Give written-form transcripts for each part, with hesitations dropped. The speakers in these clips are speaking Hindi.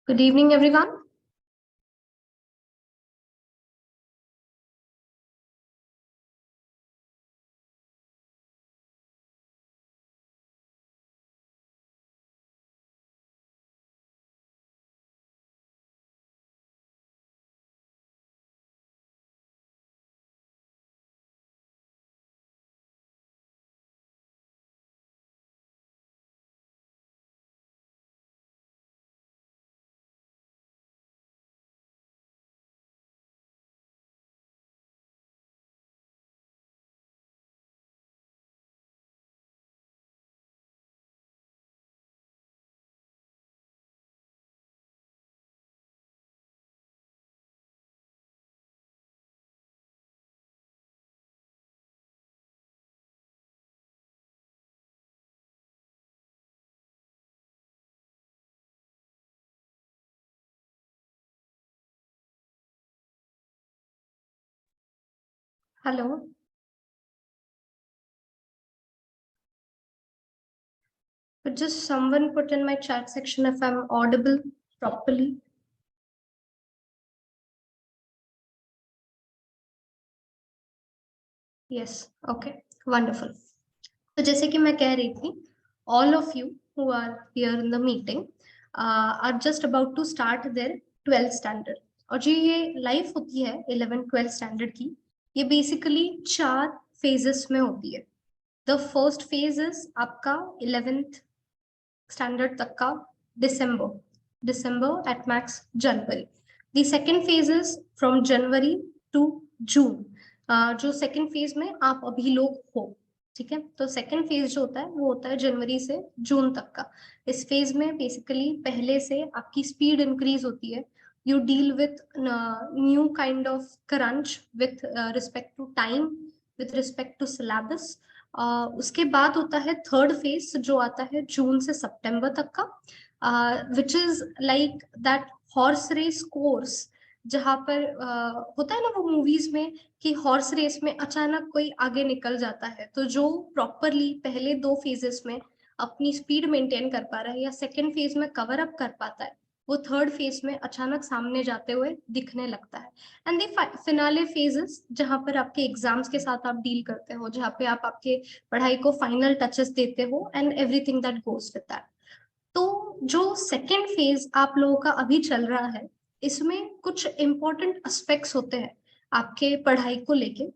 Good evening, everyone. Hello. Could just someone put in my chat section if I'm audible properly? Yes. Okay. Wonderful. तो जैसे कि मैं कह रही थी, all of you who are here in the meeting are just about to start their 12th standard. और जो ये लाइफ होती है 11th 12th स्टैंडर्ड की, ये बेसिकली 4 फेजेस में होती है. द फर्स्ट फेज इज आपका 11th स्टैंडर्ड तक का December at max January. The second phase is from January to June. जो सेकेंड फेज में आप अभी लोग हो, ठीक है. तो सेकेंड फेज जो होता है वो होता है जनवरी से जून तक का. इस फेज में बेसिकली पहले से आपकी स्पीड इंक्रीज होती है. You deal with new kind of crunch with respect to time, with respect to syllabus. उसके बाद होता है थर्ड फेज जो आता है जून से सितंबर तक का, which is like that horse race course, जहां पर होता है ना वो मूवीज में कि हॉर्स रेस में अचानक कोई आगे निकल जाता है. तो जो प्रॉपरली पहले 2 फेजेस में अपनी स्पीड मेंटेन कर पा रहा है या सेकेंड फेज में कवर अप कर पाता है, वो थर्ड फेज में अचानक सामने जाते हुए दिखने लगता है. एंड द फिनाले फेजेस जहां पर आपके एग्जाम्स के साथ आप डील करते हो, जहां पे आप आपके पढ़ाई को फाइनल टचेस देते हो and everything that goes with that. तो जो सेकेंड फेज आप लोगों का अभी चल रहा है, इसमें कुछ इंपॉर्टेंट एस्पेक्ट्स होते हैं आपके पढ़ाई को लेके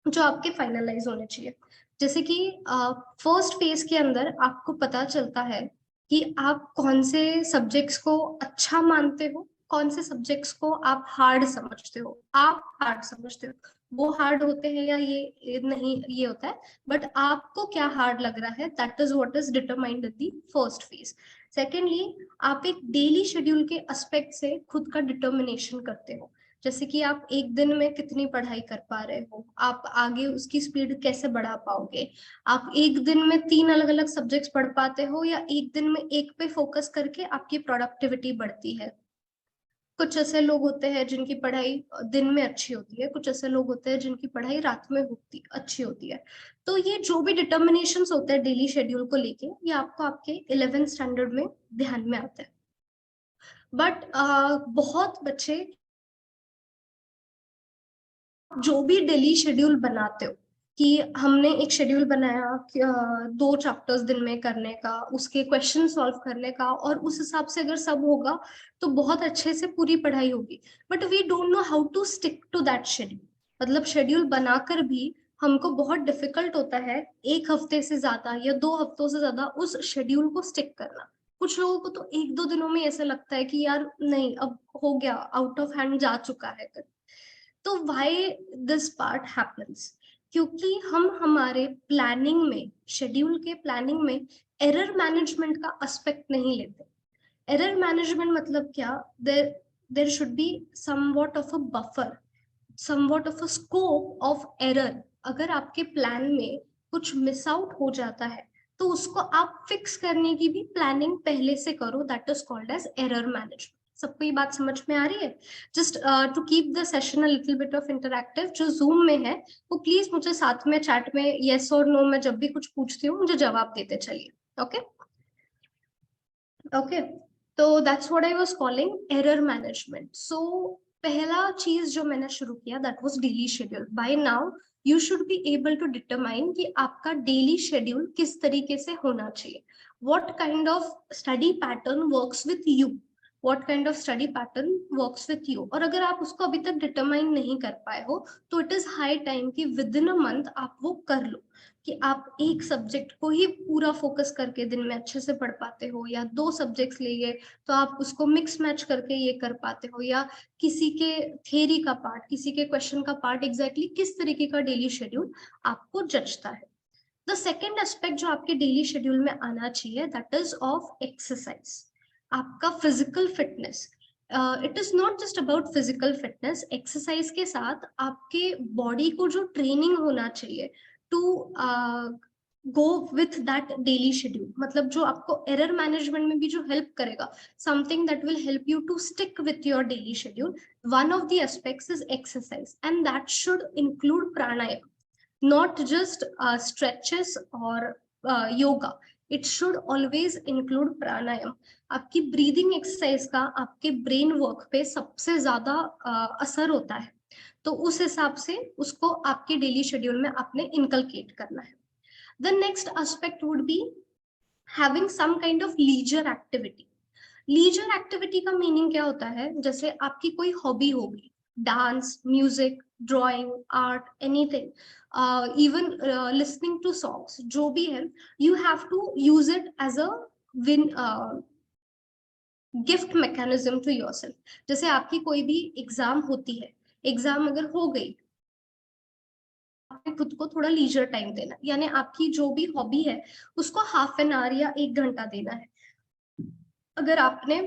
जो आपके फाइनलाइज होने चाहिए. जैसे कि फर्स्ट फेज के अंदर आपको पता चलता है कि आप कौन से सब्जेक्ट्स को अच्छा मानते हो, कौन से सब्जेक्ट्स को आप हार्ड समझते हो. आप हार्ड समझते हो, वो हार्ड होते हैं या ये नहीं, ये होता है. बट आपको क्या हार्ड लग रहा है, that is what is determined in the first phase. Secondly, आप एक डेली शेड्यूल के एस्पेक्ट से खुद का डिटर्मिनेशन करते हो. जैसे कि आप एक दिन में कितनी पढ़ाई कर पा रहे हो, आप आगे उसकी स्पीड कैसे बढ़ा पाओगे, आप एक दिन में 3 अलग अलग सब्जेक्ट्स पढ़ पाते हो या एक दिन में एक पे फोकस करके आपकी प्रोडक्टिविटी बढ़ती है. कुछ ऐसे लोग होते हैं जिनकी पढ़ाई दिन में अच्छी होती है, कुछ ऐसे लोग होते हैं जिनकी पढ़ाई रात में अच्छी होती है. तो ये जो भी डिटर्मिनेशंस होते हैं डेली शेड्यूल को लेके, ये आपको आपके 11th स्टैंडर्ड में ध्यान में आता है. बट बहुत बच्चे जो भी डेली शेड्यूल बनाते हो कि हमने एक शेड्यूल बनाया कि 2 चैप्टर्स दिन में करने का, उसके क्वेश्चन सॉल्व करने का, और उस हिसाब से अगर सब होगा तो बहुत अच्छे से पूरी पढ़ाई होगी. But we don't know how to stick to that schedule. मतलब शेड्यूल बनाकर भी हमको बहुत डिफिकल्ट होता है 1 हफ्ते से ज्यादा या 2 हफ्तों से ज्यादा उस शेड्यूल को स्टिक करना. कुछ लोगों को तो 1-2 दिनों में ऐसा लगता है कि यार नहीं, अब हो गया, आउट ऑफ हैंड जा चुका है. तो व्हाई दिस पार्ट हैपेंस, क्योंकि हम हमारे प्लानिंग में, शेड्यूल के प्लानिंग में एरर मैनेजमेंट का एस्पेक्ट नहीं लेते. एरर मैनेजमेंट मतलब क्या, there there should be somewhat of a buffer, somewhat of a scope of error. अगर आपके प्लान में कुछ मिस आउट हो जाता है तो उसको आप फिक्स करने की भी प्लानिंग पहले से करो. That is called as error management. सबको ये बात समझ में आ रही है? Just to keep the session a little bit of interactive, जो जूम में है वो प्लीज मुझे साथ में चैट में येस और नो में जब भी कुछ पूछती हूँ मुझे जवाब देते चलिए. Okay okay. तो that's what I was calling error management. So पहला चीज जो मैंने शुरू किया that was daily schedule. By now you should be able to determine कि आपका डेली शेड्यूल किस तरीके से होना चाहिए. What kind of study pattern works with you. What kind of study pattern works with you. और अगर आप उसको अभी तक डिटरमाइन नहीं कर पाए हो तो इट इज हाई टाइम कि विद इन अ मंथ आप वो कर लो, कि आप एक सब्जेक्ट को ही पूरा फोकस करके दिन में अच्छे से पढ़ पाते हो, या दो सब्जेक्ट्स लिए तो आप उसको मिक्स मैच करके ये कर पाते हो, या किसी के थ्योरी का पार्ट, किसी के क्वेश्चन का पार्ट एग्जैक्टली किस तरीके का डेली शेड्यूल आपको जचता है. द सेकेंड एस्पेक्ट जो आपके डेली शेड्यूल में आना चाहिए दैट इज ऑफ एक्सरसाइज. आपका physical fitness. It is not just about physical fitness. Exercise के साथ आपके बॉडी को जो ट्रेनिंग होना चाहिए to go with that daily schedule, मतलब जो आपको एरर मैनेजमेंट में भी जो हेल्प करेगा, something that will help you to stick with your daily schedule. One of the aspects is exercise and that should include pranayama, not just stretches or yoga. It should always include pranayam. आपकी ब्रीदिंग एक्सरसाइज का आपके ब्रेन वर्क पे सबसे ज्यादा असर होता है, तो उस हिसाब से उसको आपके डेली शेड्यूल में आपने इनकलकेट करना है. The next aspect would be having some kind of leisure activity. Leisure activity का मीनिंग क्या होता है, जैसे आपकी कोई हॉबी होगी, dance, music, drawing, art, anything, even listening to songs, जो भी है, you have to use it as a win gift mechanism to yourself. जैसे आपकी कोई भी एग्जाम होती है, एग्जाम अगर हो गई, आपने खुद को थोड़ा लीजर टाइम देना, यानी आपकी जो भी हॉबी है उसको हाफ एन आवर या 1 घंटा देना है. अगर आपने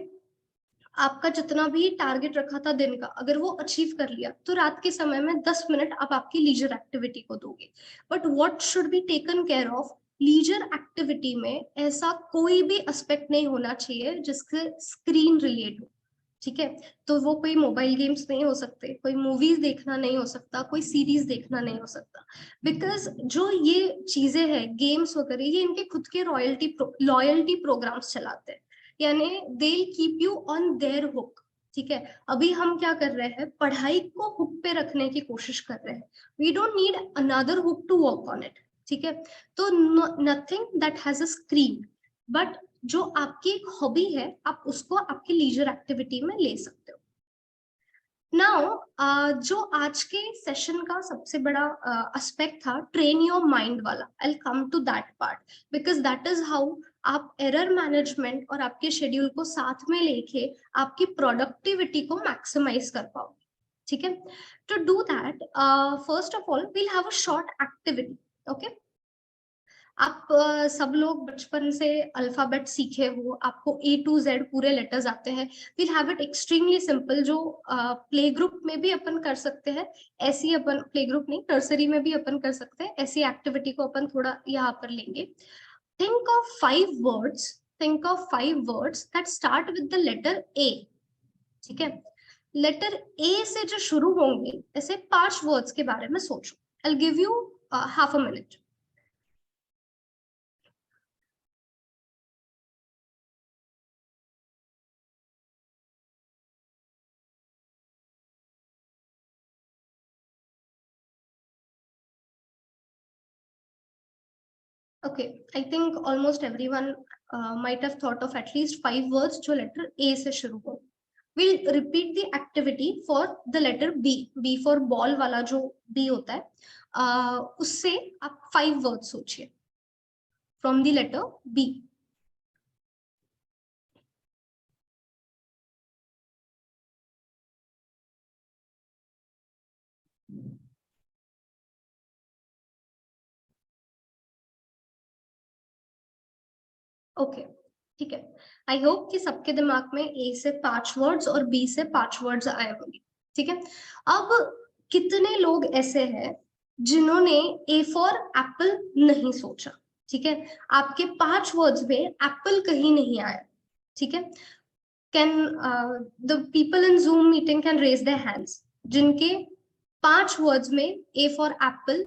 आपका जितना भी टारगेट रखा था दिन का, अगर वो अचीव कर लिया, तो रात के समय में 10 मिनट आप आपकी लीजर एक्टिविटी को दोगे. But what should be taken care of, leisure activity में ऐसा कोई भी एस्पेक्ट नहीं होना चाहिए जिससे स्क्रीन रिलेट हो. ठीक है, तो वो कोई मोबाइल गेम्स नहीं हो सकते, कोई मूवीज देखना नहीं हो सकता, कोई सीरीज देखना नहीं हो सकता. बिकॉज जो ये चीजें हैं, गेम्स वगैरह, ये इनके खुद के लॉयल्टी प्रोग्राम्स चलाते हैं, यानी they keep you on their hook. ठीक है, अभी हम क्या कर रहे हैं, पढ़ाई को हुक पे रखने की कोशिश कर रहे हैं. We don't need another hook to work on it. ठीक है, तो nothing that has a screen, but जो आपकी एक हॉबी है आप उसको आपकी लीजर एक्टिविटी में ले सकते हो. नाउ जो आज के सेशन का सबसे बड़ा एस्पेक्ट था, ट्रेन योर माइंड वाला, I will come to that part, because that is how आप एरर मैनेजमेंट और आपके शेड्यूल को साथ में लेके आपकी प्रोडक्टिविटी को मैक्सिमाइज कर पाओ. ठीक है, to do that first of all we'll have a short activity. Okay, आप सब लोग बचपन से अल्फाबेट सीखे हो, आपको A to Z पूरे लेटर्स आते हैं. Will have it extremely simple, जो प्ले ग्रुप में भी अपन कर सकते हैं. ऐसी अपन प्ले ग्रुप नहीं, नर्सरी में भी अपन कर सकते हैं. ऐसी एक्टिविटी को अपन थोड़ा यहाँ पर लेंगे. Think of 5 words, think of 5 words that start with the letter A. ठीक है, लेटर A से जो शुरू होंगे ऐसे 5 वर्ड्स के बारे में सोचो. I will give you half a minute. Okay, I think almost everyone might have thought of at least 5 words जो letter A से शुरू हो. We'll repeat the activity for the letter B. B for ball वाला जो B होता है, उससे आप 5 words सोचिए from the letter B. Okay, ठीक है. आई होप कि सबके दिमाग में A से 5 वर्ड्स और B से 5 वर्ड्स आए होंगे. ठीक है, अब कितने लोग ऐसे हैं जिन्होंने A फॉर एप्पल नहीं सोचा. ठीक है, आपके 5 वर्ड्स में एप्पल कहीं नहीं आया. ठीक है, can the people in Zoom meeting can raise their hands जिनके 5 वर्ड्स में A for apple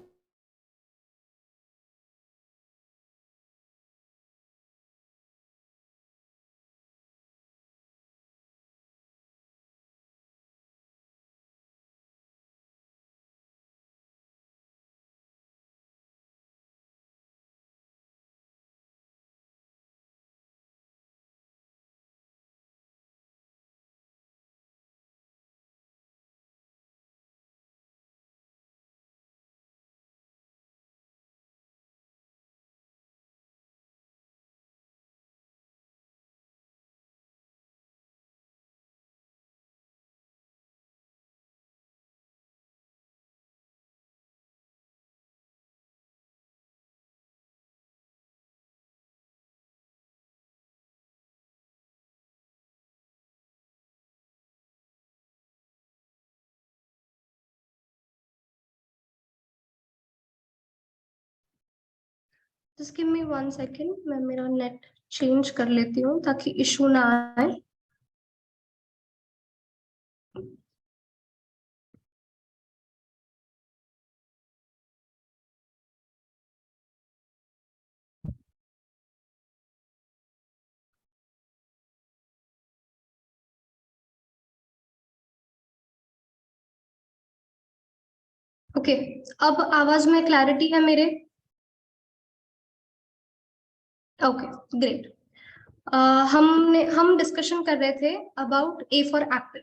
just give me 1 second, मैं मेरा नेट चेंज कर लेती हूँ ताकि इशू ना आए। ओके, अब आवाज में क्लैरिटी है मेरे? Okay, great. हम डिस्कशन कर रहे थे अबाउट ए फॉर एप्पल।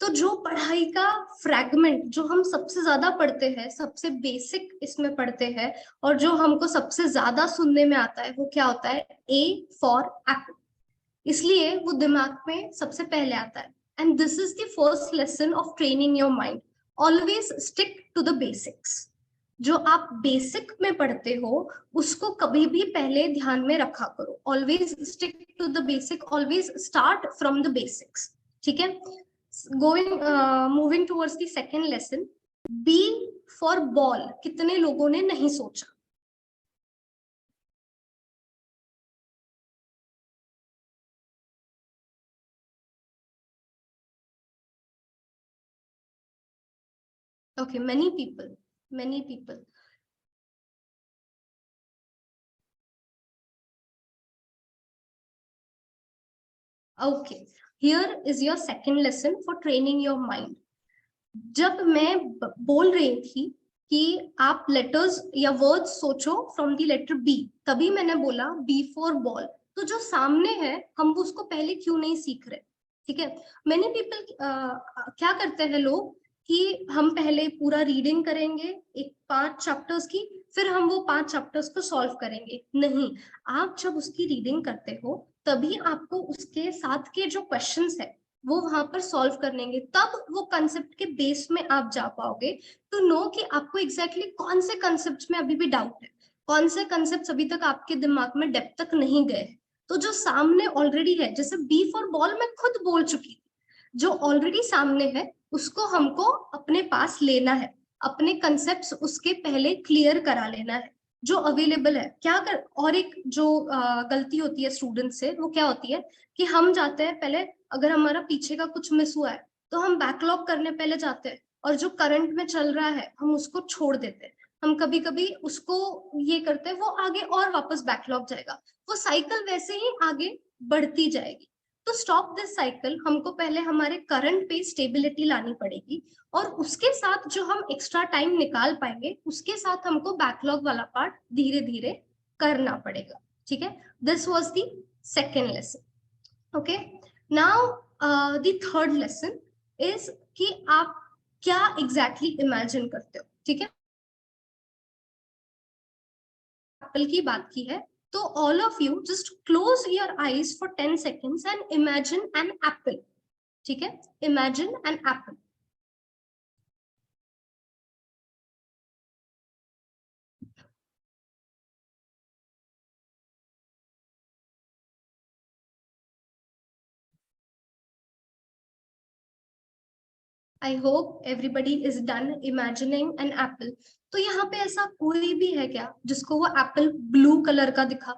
तो जो पढ़ाई का फ्रैगमेंट जो हम सबसे ज्यादा पढ़ते हैं, सबसे बेसिक इसमें पढ़ते हैं, और जो हमको सबसे ज्यादा सुनने में आता है, वो क्या होता है? A for apple. इसलिए वो दिमाग में सबसे पहले आता है। And this is the first lesson of training your mind. Always stick to the basics. जो आप बेसिक में पढ़ते हो उसको कभी भी पहले ध्यान में रखा करो। Always stick to the basic, always start from the basics. ठीक है? Going moving towards the second lesson, B for ball कितने लोगों ने नहीं सोचा? Okay, many people, many people. Okay, here is your second lesson for training your mind. जब मैं बोल रही थी कि आप लेटर्स या वर्ड्स सोचो फ्रॉम द लेटर बी, तभी मैंने बोला बी फॉर बॉल। तो जो सामने है हम उसको पहले क्यों नहीं सीख रहे? ठीक है? मैनी पीपल क्या करते हैं लोग कि हम पहले पूरा रीडिंग करेंगे एक 5 चैप्टर्स की, फिर हम वो 5 चैप्टर्स को सॉल्व करेंगे। नहीं, आप जब उसकी रीडिंग करते हो तभी आपको उसके साथ के जो क्वेश्चंस है वो वहां पर सॉल्व करेंगे, तब वो कंसेप्ट के बेस में आप जा पाओगे टू नो कि आपको एग्जैक्टली कौन से कंसेप्ट में अभी भी डाउट है, कौन से कंसेप्ट अभी तक आपके दिमाग में डेप्थ तक नहीं गए। तो जो सामने ऑलरेडी है, जैसे बी फॉर बॉल मैं खुद बोल चुकी थी, जो ऑलरेडी सामने है उसको हमको अपने पास लेना है, अपने कंसेप्ट उसके पहले क्लियर करा लेना है जो अवेलेबल है। क्या कर, और एक जो गलती होती है स्टूडेंट से, वो क्या होती है कि हम जाते हैं पहले, अगर हमारा पीछे का कुछ मिस हुआ है तो हम बैकलॉग करने पहले जाते हैं, और जो करंट में चल रहा है हम उसको छोड़ देते हैं। हम कभी कभी उसको ये करते हैं, वो आगे और वापस बैकलॉग जाएगा, वो साइकिल वैसे ही आगे बढ़ती जाएगी। तो स्टॉप दिस साइकिल, हमको पहले हमारे करंट पे स्टेबिलिटी लानी पड़ेगी, और उसके साथ जो हम एक्स्ट्रा टाइम निकाल पाएंगे उसके साथ हमको बैकलॉग वाला पार्ट धीरे धीरे करना पड़ेगा। ठीक है? This was the second lesson. Okay, now the third lesson is कि आप क्या एग्जैक्टली इमेजिन करते हो। ठीक है? एप्पल की बात की है, तो all of you just close your eyes for 10 seconds and imagine an apple. ठीक है? Imagine an apple. I hope everybody is done imagining an apple. तो यहाँ पे ऐसा कोई भी है क्या जिसको वो एप्पल ब्लू कलर का दिखा?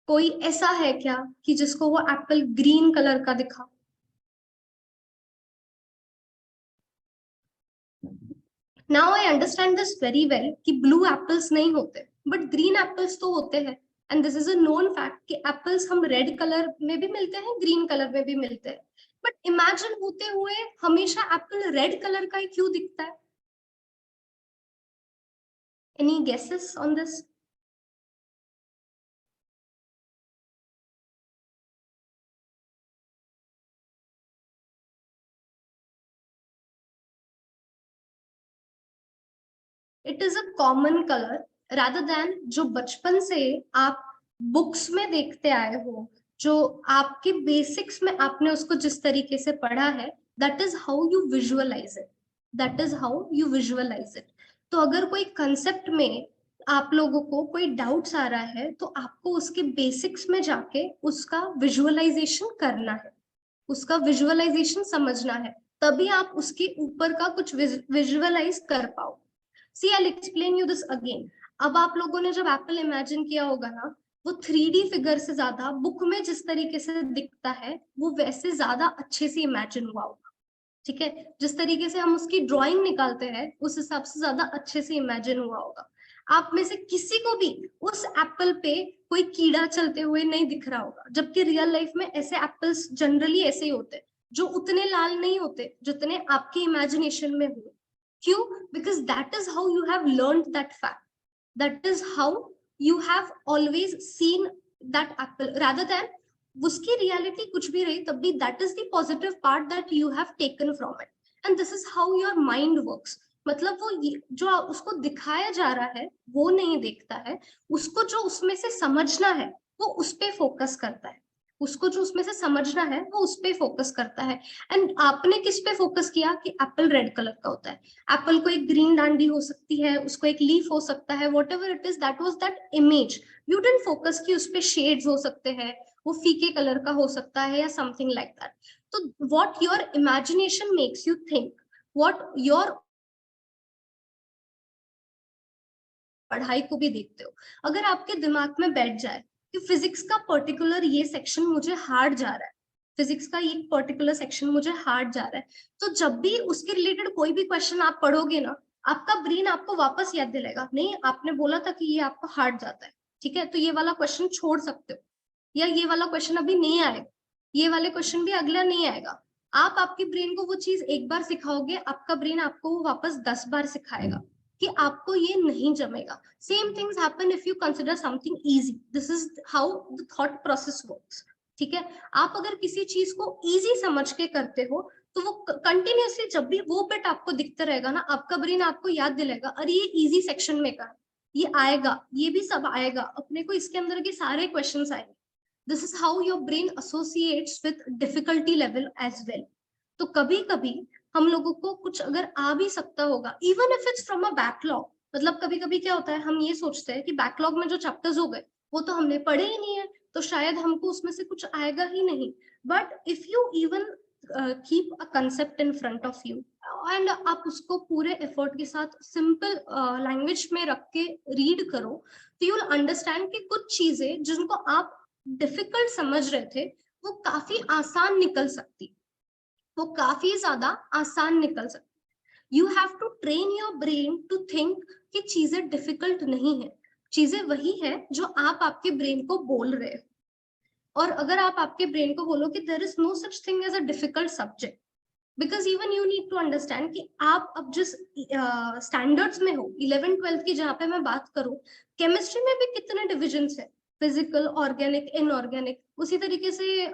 कोई ऐसा है क्या कि जिसको वो एप्पल ग्रीन कलर का दिखा? Now I understand this very well कि ब्लू एप्पल्स नहीं होते बट ग्रीन एप्पल्स तो होते हैं। And this is a known fact कि एप्पल्स हम रेड कलर में भी मिलते हैं, ग्रीन कलर में भी मिलते हैं। बट इमेजिन होते हुए हमेशा एप्पल रेड कलर का ही क्यों दिखता है? Any guesses on this? It is a common colour rather than जो बचपन से आप बुक्स में देखते आए हो, जो आपके बेसिक्स में आपने उसको जिस तरीके से पढ़ा है, that is how you visualise it. That is how you visualise it. तो अगर कोई कंसेप्ट में आप लोगों को कोई डाउट्स आ रहा है तो आपको उसके बेसिक्स में जाके उसका विजुअलाइजेशन करना है, उसका विजुअलाइजेशन समझना है। तभी आप उसके ऊपर का कुछ विजुअलाइज कर पाओ। See I explain you this again. अब आप लोगों ने जब एप्पल इमेजिन किया होगा ना, वो 3D फिगर से ज्यादा बुक में जिस तरीके से दिखता है वो वैसे ज्यादा अच्छे से इमेजिन हुआ होगा, ठीक है। जिस तरीके से हम उसकी ड्राइंग निकालते हैं उस हिसाब से ज्यादा अच्छे से इमेजिन हुआ होगा। आप में से किसी को भी उस एप्पल पे कोई कीड़ा चलते हुए नहीं दिख रहा होगा, जबकि रियल लाइफ में ऐसे एप्पल्स जनरली ऐसे ही होते हैं, जो उतने लाल नहीं होते जितने आपके इमेजिनेशन में हुए। क्यों? Because that is how you have learn that fact, that is how you have always seen that Apple rather than उसकी रियलिटी कुछ भी रही तब भी that is the positive part that you have taken from it, and this is how your mind works. मतलब वो जो उसको दिखाया जा रहा है वो नहीं देखता है, उसको जो उसमें से समझना है वो उस पे फोकस करता है, उसको जो उसमें से समझना है वो उस पे फोकस करता है। एंड आपने किस पे फोकस किया कि एप्पल रेड कलर का होता है, एप्पल को एक ग्रीन डांडी हो सकती है, उसको एक लीफ हो सकता है, what ever it is, that was that image. You didn't focus कि उस पे शेड्स हो सकते हैं, वो फीके कलर का हो सकता है या समथिंग लाइक दैट। तो what your imagination makes you think, what your पढ़ाई को भी देखते हो। अगर आपके दिमाग में बैठ जाए कि फिजिक्स का पर्टिकुलर ये सेक्शन मुझे हार्ड जा रहा है, फिजिक्स का ये पर्टिकुलर सेक्शन मुझे हार्ड जा रहा है, तो जब भी उसके रिलेटेड कोई भी क्वेश्चन आप पढ़ोगे ना, आपका ब्रेन आपको वापस याद दिलाएगा, नहीं आपने बोला था कि ये आपको हार्ड जाता है, ठीक है, तो ये वाला क्वेश्चन छोड़ सकते हो, या ये वाला क्वेश्चन अभी नहीं आएगा, ये वाले क्वेश्चन भी अगला नहीं आएगा। आप आपके ब्रेन को वो चीज एक बार सिखाओगे, आपका ब्रेन आपको वो वापस 10 बार सिखाएगा कि आपको ये नहीं जमेगा। Same things happen if you consider something easy, this is how the thought process works, ठीक है। आप अगर किसी चीज को इजी समझ के करते हो तो वो कंटिन्यूअसली जब भी वो बिट आपको दिखता रहेगा ना, आपका ब्रेन आपको याद दिलाएगा, अरे ये इजी सेक्शन में का, ये आएगा, ये भी सब आएगा, अपने को इसके अंदर के सारे क्वेश्चंस आएंगे। This is how your brain associates with difficulty level as well. तो कभी कभी हम लोगों को कुछ अगर आ भी सकता होगा, even if it's from a backlog, मतलब कभी कभी क्या होता है, हम ये सोचते हैं कि बैकलॉग में जो चैप्टर्स हो गए वो तो हमने पढ़े ही नहीं है, तो शायद हमको उसमें से कुछ आएगा ही नहीं। But if you even keep a concept in front of you and आप उसको पूरे एफर्ट के साथ सिंपल लैंग्वेज में रख के रीड करो, तो यू विल अंडरस्टैंड कि कुछ चीजें जिनको आप डिफिकल्ट समझ रहे थे वो काफी आसान निकल सकती, वो काफी ज्यादा आसान निकल सकती। You have to train your brain to think कि चीजें डिफिकल्ट नहीं है, चीजें वही है जो आप आपके ब्रेन को बोल रहे हो। और अगर आप आपके ब्रेन को बोलो कि there is no such thing as a difficult subject, because even you need to understand कि आप अब जिस स्टैंडर्ड्स में हो, 11th 12th की जहाँ पे मैं बात करूं, केमिस्ट्री में भी कितने डिविजन्स है, फिजिकल, ऑर्गेनिक, इनऑर्गेनिक, उसी तरीके से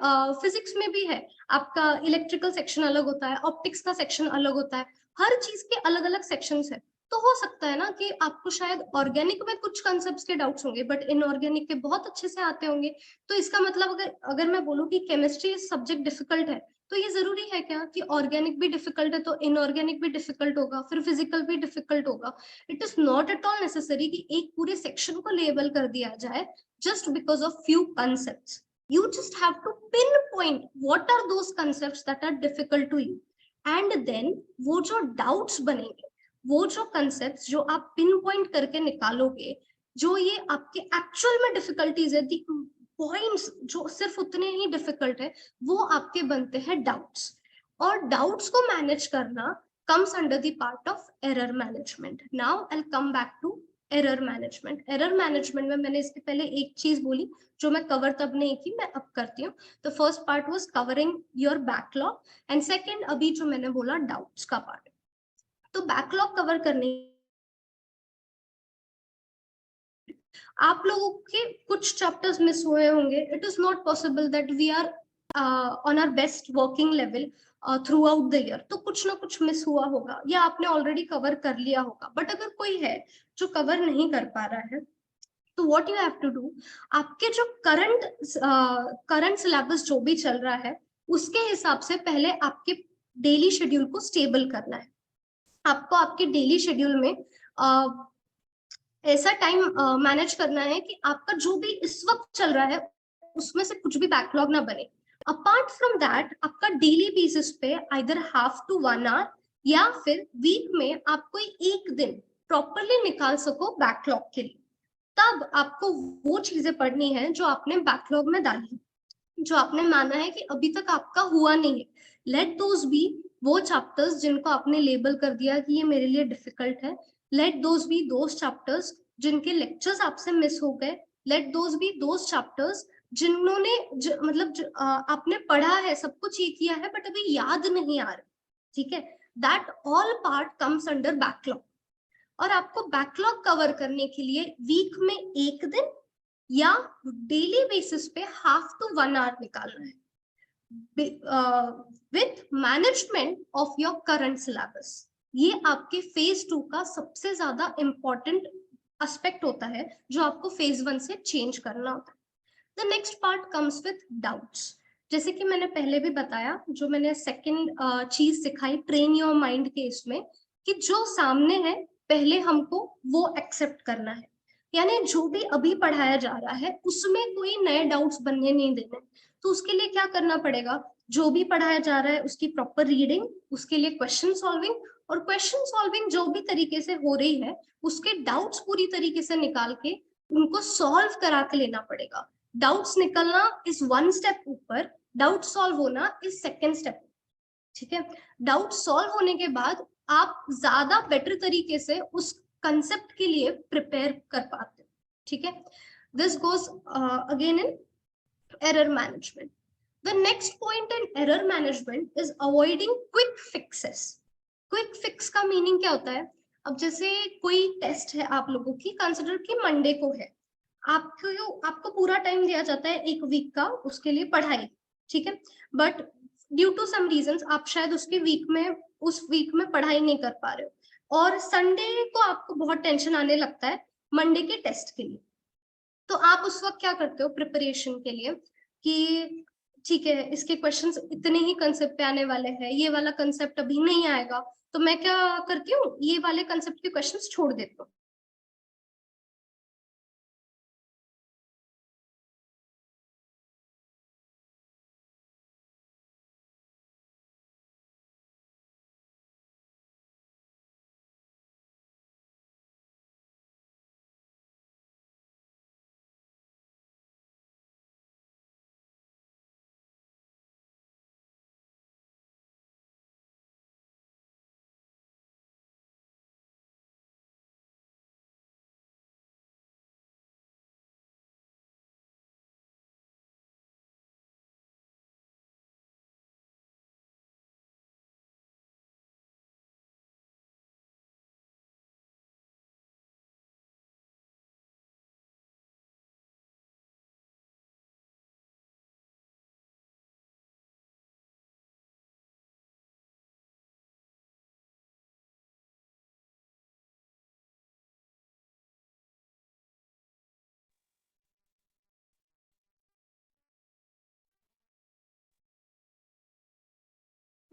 फिजिक्स में भी है, आपका इलेक्ट्रिकल सेक्शन अलग होता है, ऑप्टिक्स का सेक्शन अलग होता है, हर चीज के अलग अलग सेक्शंस है। तो हो सकता है ना कि आपको शायद ऑर्गेनिक में कुछ कंसेप्ट के डाउट्स होंगे बट इनऑर्गेनिक के बहुत अच्छे से आते होंगे। तो इसका मतलब अगर अगर मैं बोलूँ कि केमिस्ट्री सब्जेक्ट डिफिकल्ट है, तो ये जरूरी है क्या कि ऑर्गेनिक भी डिफिकल्ट है तो इनऑर्गेनिक भी डिफिकल्ट होगा, फिर फिजिकल भी डिफिकल्ट होगा? It is not at all necessary कि एक पूरे सेक्शन को लेबल कर दिया जाए just because of few concepts. You just have to pinpoint what are those concepts that are difficult to you, and then वो जो doubts बनेंगे, वो जो concepts जो आप pinpoint करके निकालोगे, जो ये आपके actual में difficulties है, पॉइंट्स जो सिर्फ उतने ही डिफिकल्ट है, वो आपके बनते हैं डाउट्स। और डाउट्स को मैनेज करना comes under the part of error management. Now I'll come back to error management. Error management में मैंने इसके पहले एक चीज बोली जो मैं कवर तब नहीं की, मैं अब करती हूँ। तो first part was covering your backlog, and second अभी जो मैंने बोला डाउट्स का पार्ट। तो बैकलॉग कवर करने आप लोगों के कुछ चैप्टर्स मिस हुए होंगे, it is not possible that we are on our best working level throughout the year, तो कुछ ना कुछ मिस हुआ होगा या आपने ऑलरेडी कवर कर लिया होगा। बट अगर कोई है जो कवर नहीं कर पा रहा है, तो what you have to do, आपके जो करंट सिलेबस जो भी चल रहा है उसके हिसाब से पहले आपके डेली शेड्यूल को स्टेबल करना है। आपको आपके डेली शेड्यूल में ऐसा टाइम मैनेज करना है कि आपका जो भी इस वक्त चल रहा है उसमें से कुछ भी बैकलॉग ना बने। अपार्ट फ्रॉम दैट आपका डेली बेसिस पे आइदर हाफ टू 1 आवर या फिर वीक में आप कोई एक दिन प्रॉपरली निकाल सको बैकलॉग के लिए, तब आपको वो चीजें पढ़नी है जो आपने बैकलॉग में डाली है, जो आपने माना है कि अभी तक आपका हुआ नहीं है। लेट दोज बी वो चैप्टर्स जिनको आपने लेबल कर दिया कि ये मेरे लिए डिफिकल्ट है। Late those be those chapters जिनके लेक्चर्स आपसे मिस हो गए। Late those be those chapters जिन्होंने आपने पढ़ा है, सब कुछ ये किया है, बट अभी याद नहीं आ रहा। ठीक है, that all part comes under backlog. और आपको बैकलॉग कवर करने के लिए वीक में एक दिन या डेली बेसिस पे हाफ टू 1 आवर निकालना है with management of your current syllabus. ये आपके फेज 2 का सबसे ज्यादा इंपॉर्टेंट एस्पेक्ट होता है जो आपको फेज 1 से चेंज करना होता है। The next part comes with doubts. जैसे कि मैंने पहले भी बताया, जो मैंने सेकंड चीज सिखाई ट्रेन योर माइंड के इसमें, कि जो सामने है पहले हमको वो एक्सेप्ट करना है, यानी जो भी अभी पढ़ाया जा रहा है उसमें कोई नए डाउट्स बनने नहीं देने। तो उसके लिए क्या करना पड़ेगा, जो भी पढ़ाया जा रहा है उसकी प्रॉपर रीडिंग, उसके लिए क्वेश्चन सॉल्विंग, और क्वेश्चन सॉल्विंग जो भी तरीके से हो रही है उसके डाउट्स पूरी तरीके से निकाल के उनको सॉल्व करा के लेना पड़ेगा। डाउट्स निकलना इज 1 स्टेप ऊपर, डाउट सॉल्व होना इज 2nd स्टेप। ठीक है, डाउट सॉल्व होने के बाद आप ज्यादा बेटर तरीके से उस कंसेप्ट के लिए प्रिपेयर कर पाते हो। ठीक है, this goes again in error management. The next point in error management is avoiding quick fixes. Quick fix का मीनिंग क्या होता है, अब जैसे कोई टेस्ट है आप लोगों की, कंसिडर की मंडे को है, आपको पूरा टाइम दिया जाता है एक वीक का उसके लिए पढ़ाई। ठीक है, but due to some reasons आप शायद उस वीक में पढ़ाई नहीं कर पा रहे हो, और संडे को आपको बहुत टेंशन आने लगता है मंडे के टेस्ट के लिए। तो आप उस वक्त क्या करते हो प्रिपरेशन के लिए, कि ठीक है इसके क्वेश्चंस इतने ही कंसेप्ट पे आने वाले हैं, ये वाला कंसेप्ट अभी नहीं आएगा, तो मैं क्या करती हूँ, ये वाले कंसेप्ट के क्वेश्चंस छोड़ देती हूँ।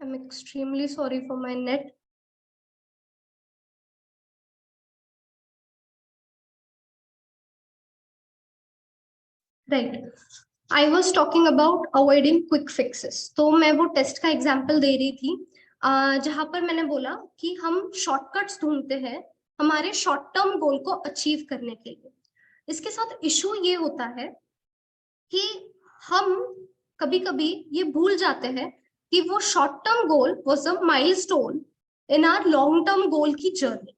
I'm extremely sorry for my net. Right, I was talking about avoiding quick fixes. तो मैं वो टेस्ट का एग्जाम्पल दे रही थी जहां पर मैंने बोला कि हम शॉर्टकट्स ढूंढते हैं हमारे शॉर्ट टर्म गोल को अचीव करने के लिए। इसके साथ इशू ये होता है कि हम कभी कभी ये भूल जाते हैं कि वो short term goal was a milestone in our long term goal की जर्नी।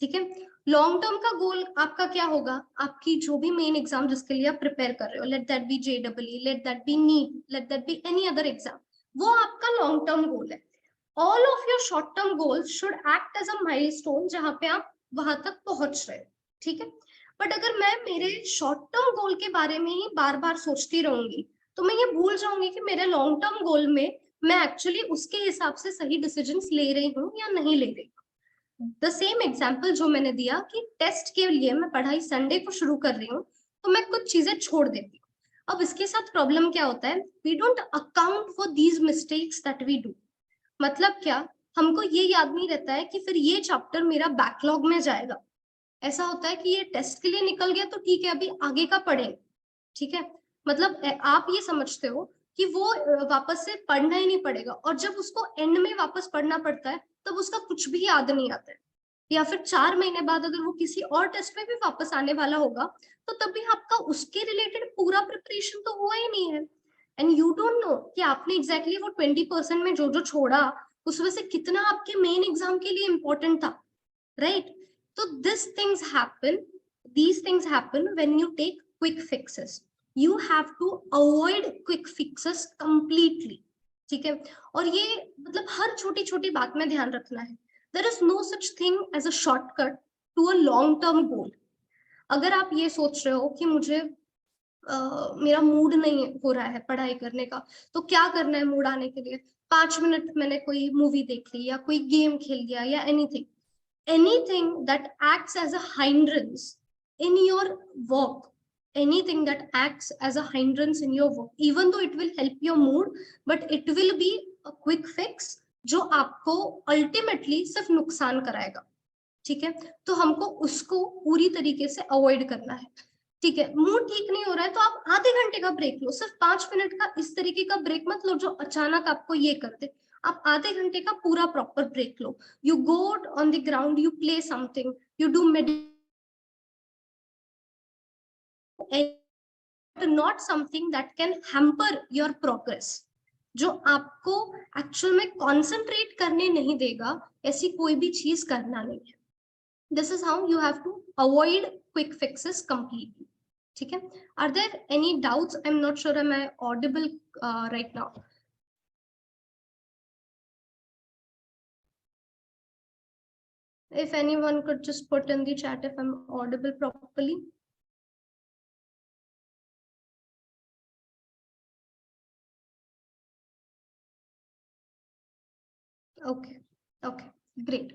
ठीक है, लॉन्ग टर्म का गोल आपका क्या होगा, आपकी जो भी मेन एग्जाम जिसके लिए आप प्रिपेयर कर रहे हो, let that be JEE, let that be NEET, let that be any other exam, वो आपका लॉन्ग टर्म गोल है। All of your short term goals should act as a milestone जहां पे आप वहां तक पहुंच रहे हो। ठीक है, बट अगर मैं मेरे शॉर्ट टर्म गोल के बारे में ही बार बार सोचती रहूंगी तो मैं ये भूल जाऊंगी कि मेरे लॉन्ग टर्म गोल में मैं एक्चुअली उसके हिसाब से सही डिसीजंस ले रही हूँ या नहीं ले रही हूँ। द सेम एग्जाम्पल जो मैंने दिया कि टेस्ट के लिए मैं पढ़ाई संडे को शुरू कर रही हूँ तो मैं कुछ चीजें छोड़ देती हूँ। अब इसके साथ प्रॉब्लम क्या होता है, we don't account for these mistakes that we do. मतलब क्या, हमको ये याद नहीं रहता है कि फिर ये चैप्टर मेरा बैकलॉग में जाएगा। ऐसा होता है कि ये टेस्ट के लिए निकल गया तो ठीक है, अभी आगे का पढ़ेंगे। ठीक है, मतलब आप ये समझते हो कि वो वापस से पढ़ना ही नहीं पड़ेगा, और जब उसको एंड में वापस पढ़ना पड़ता है तब उसका कुछ भी याद नहीं आता है, या फिर 4 महीने बाद अगर वो किसी और टेस्ट में भी वापस आने वाला होगा तो तब भी आपका उसके रिलेटेड पूरा प्रिपरेशन तो हुआ ही नहीं है। एंड यू डोंट नो कि आपने एग्जैक्टली वो 20% में जो जो छोड़ा उसमें से कितना आपके मेन एग्जाम के लिए इंपॉर्टेंट था, राइट? तो these things happen when you take quick fixes. You have to avoid quick fixes completely, ठीक है? और ये मतलब हर छोटी छोटी बात में ध्यान रखना है। There is no such thing as a shortcut to a long term goal. अगर आप ये सोच रहे हो कि मुझे मेरा मूड नहीं हो रहा है पढ़ाई करने का, तो क्या करना है मूड आने के लिए? 5 मिनट मैंने कोई मूवी देख ली या कोई गेम खेल लिया या anything that acts as a hindrance in your work, anything that acts as a hindrance in your work, even though it will help your mood, but it will be a quick fix जो आपको अल्टीमेटली सिर्फ नुकसान कराएगा, ठीक है? तो हमको उसको पूरी तरीके से अवॉइड करना है, ठीक है? मूड ठीक नहीं हो रहा है तो आप आधे घंटे का ब्रेक लो, सिर्फ 5 मिनट का इस तरीके का ब्रेक मत लो जो अचानक आपको ये कर दे। आप आधे घंटे का पूरा प्रॉपर ब्रेक लो। You go on the ground, you play something, you do not something that can hamper your progress, जो आपको एक्चुअल में कॉन्सेंट्रेट करने नहीं देगा, ऐसी कोई भी चीज करना नहीं है। This is how you have to avoid quick fixes completely, ठीक है? Are there any doubts? I am not sure am I audible right now? If anyone could just put in the chat if I'm audible properly. Okay, okay, great.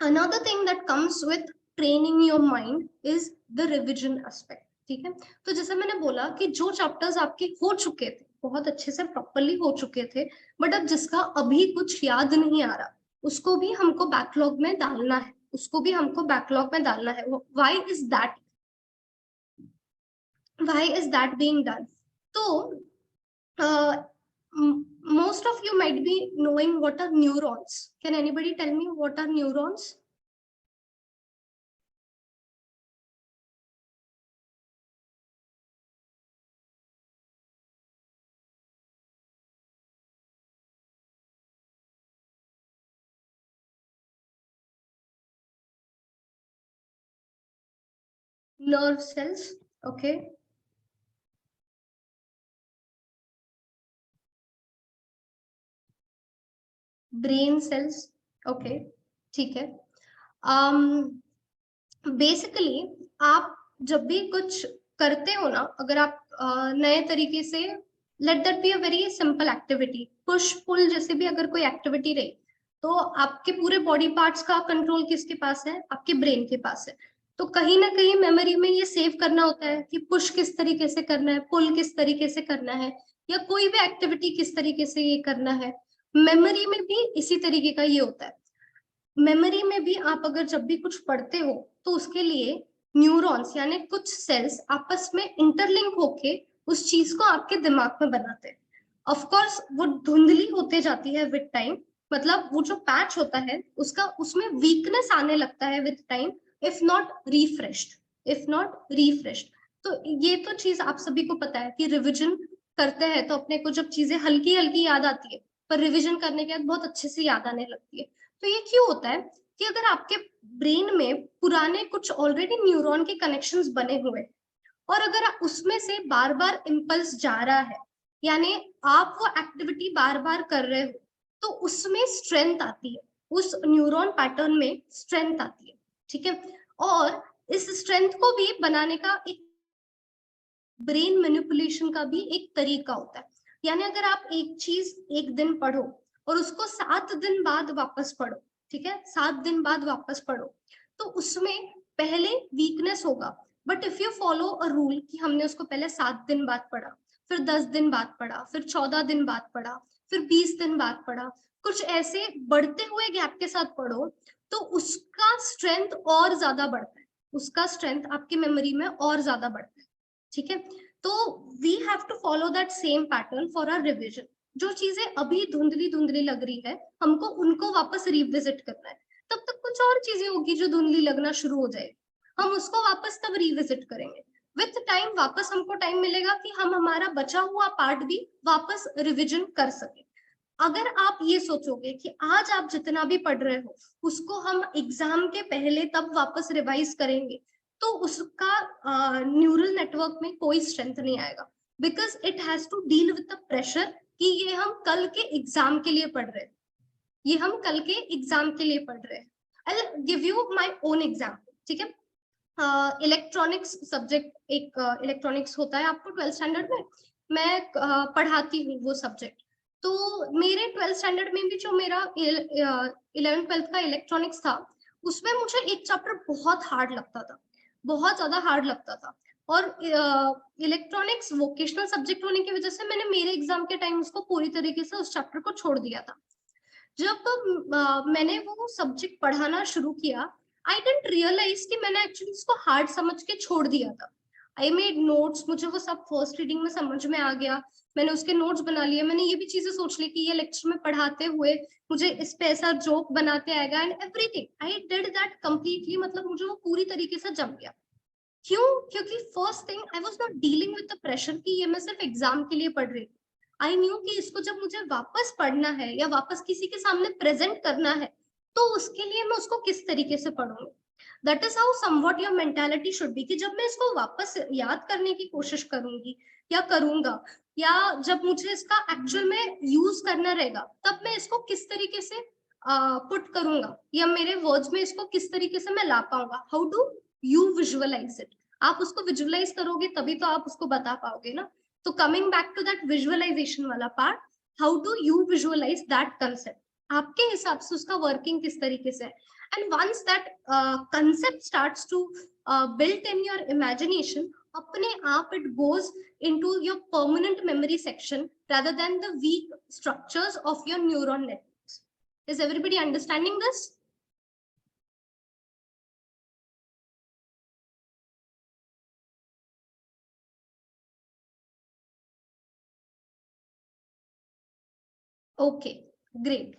Another thing that comes with training your mind is the revision aspect, ठीक है? तो जैसे मैंने बोला कि जो चैप्टर्स आपके हो चुके थे, बहुत अच्छे से प्रॉपर्ली हो चुके थे, बट अब जिसका अभी कुछ याद नहीं आ रहा, उसको भी हमको बैकलॉग में डालना है, उसको भी हमको बैकलॉग में डालना है। Why is that? Why is that being done? तो most of you might be knowing what are neurons. Can anybody tell me what are neurons? Nerve cells, okay. Brain cells, okay, ठीक है। बेसिकली आप जब भी कुछ करते हो ना, अगर आप नए तरीके से, let that be a very simple activity, push pull जैसे भी अगर कोई एक्टिविटी रही, तो आपके पूरे बॉडी पार्ट्स का कंट्रोल किसके पास है? आपके ब्रेन के पास है। तो कहीं ना कहीं मेमोरी में ये सेव करना होता है कि पुश किस तरीके से करना है, पुल किस तरीके से करना है, या कोई भी एक्टिविटी किस तरीके से ये करना है। मेमोरी में भी इसी तरीके का ये होता है। मेमोरी में भी आप अगर जब भी कुछ पढ़ते हो तो उसके लिए न्यूरॉन्स यानी कुछ सेल्स आपस में इंटरलिंक होके उस चीज को आपके दिमाग में बनाते हैं। ऑफ कोर्स वो धुंधली होते जाती है विद टाइम, मतलब वो जो पैच होता है उसका उसमें वीकनेस आने लगता है with time, if not refreshed. तो ये तो चीज आप सभी को पता है कि रिविजन करते हैं तो अपने को जब चीजें हल्की हल्की याद आती है, पर रिविजन करने के बाद बहुत अच्छे से याद आने लगती है। तो ये क्यों होता है कि अगर आपके ब्रेन में पुराने कुछ ऑलरेडी न्यूरॉन के कनेक्शंस बने हुए और अगर उसमें से बार बार इम्पल्स जा रहा है, यानी आप वो एक्टिविटी बार बार कर रहे हो, तो उसमें स्ट्रेंथ आती है, उस न्यूरॉन पैटर्न में स्ट्रेंथ आती है, ठीक है? और इस स्ट्रेंथ को भी बनाने का एक ब्रेन मैनिपुलेशन का भी एक तरीका होता है। यानी अगर आप एक चीज एक दिन पढ़ो और उसको 7 दिन बाद वापस पढ़ो, ठीक है? 7 दिन बाद वापस पढ़ो, तो उसमें पहले वीकनेस होगा, but if you follow a rule कि हमने उसको पहले 7 दिन बाद पढ़ा, फिर 10 दिन बाद पढ़ा, फिर 14 दिन बाद पढ़ा, फिर 20 दिन बाद पढ़ा, कुछ ऐसे बढ़ते हुए गैप के साथ पढ़ो, तो उसका स्ट्रेंथ और ज्यादा बढ़ता है, उसका स्ट्रेंथ आपकी मेमोरी में और ज्यादा बढ़ता है, ठीक है? तो we have to follow that same pattern for our revision. जो चीजें अभी धुंधली धुंधली लग रही है, हमको उनको वापस रिविजिट करना है। तब तक कुछ और चीजें होगी जो धुंधली लगना शुरू हो जाए, हम उसको वापस तब रिविजिट करेंगे। विथ टाइम वापस हमको टाइम मिलेगा कि हम हमारा बचा हुआ पार्ट भी वापस रिविजन कर सके। अगर आप ये सोचोगे कि आज आप जितना भी पढ़ रहे हो उसको हम एग्जाम के पहले तब वापस रिवाइज करेंगे, तो उसका न्यूरल नेटवर्क में कोई स्ट्रेंथ नहीं आएगा, because it has to deal with the pressure कि ये हम कल के एग्जाम के लिए पढ़ रहे हैं, ये हम कल के एग्जाम के लिए पढ़ रहे हैं। I will give you my own example, ठीक है। इलेक्ट्रॉनिक्स सब्जेक्ट, एक इलेक्ट्रॉनिक्स होता है आपको 12th स्टैंडर्ड में, मैं पढ़ाती हूँ वो सब्जेक्ट। तो मेरे 12th स्टैंडर्ड में भी जो मेरा 11th 12th का इलेक्ट्रॉनिक्स था, उसमें मुझे एक चैप्टर बहुत हार्ड लगता था, बहुत ज्यादा हार्ड लगता था। और इलेक्ट्रॉनिक्स वोकेशनल सब्जेक्ट होने की वजह से मैंने मेरे एग्जाम के टाइम उसको पूरी तरीके से उस चैप्टर को छोड़ दिया था। जब मैंने वो सब्जेक्ट पढ़ाना शुरू किया, आई डेंट रियलाइज कि मैंने एक्चुअली इसको हार्ड समझ के छोड़ दिया था। आई मेड नोट्स, मुझे वो सब फर्स्ट रीडिंग में समझ में आ गया, मैंने उसके नोट्स बना लिए, मैंने ये भी चीजें सोच ली कि ये लेक्चर में पढ़ाते हुए मुझे इस पे ऐसा जोक बनाते आएगा, and everything I did that completely. मतलब मुझे वो पूरी तरीके से जम गया। क्यों? क्योंकि first thing, I was not dealing with the pressure कि ये मैं सिर्फ एग्जाम के लिए पढ़ रही हूँ। आई न्यू कि इसको जब मुझे वापस पढ़ना है या वापस किसी के सामने प्रेजेंट करना है, तो उसके लिए मैं उसको किस तरीके से पढ़ूंगी। That is how somewhat your mentality should be, कि जब मैं इसको वापस याद करने की कोशिश करूंगी या करूंगा, या जब मुझे इसका एक्चुअल में यूज करना रहेगा, तब मैं इसको किस तरीके से पुट करूंगा, या मेरे वर्ड्स में इसको किस तरीके से मैं ला पाऊंगा। How do you visualise it? आप उसको विजुअलाइज करोगे तभी तो आप उसको बता पाओगे ना। तो coming back to that visualisation वाला part, how do you visualise that concept, आपके हिसाब से उसका वर्किंग किस तरीके से है। And once that concept starts to built in your imagination, अपने आप it goes into your permanent memory section rather than the weak structures of your neuron networks. Is everybody understanding this? Okay, great.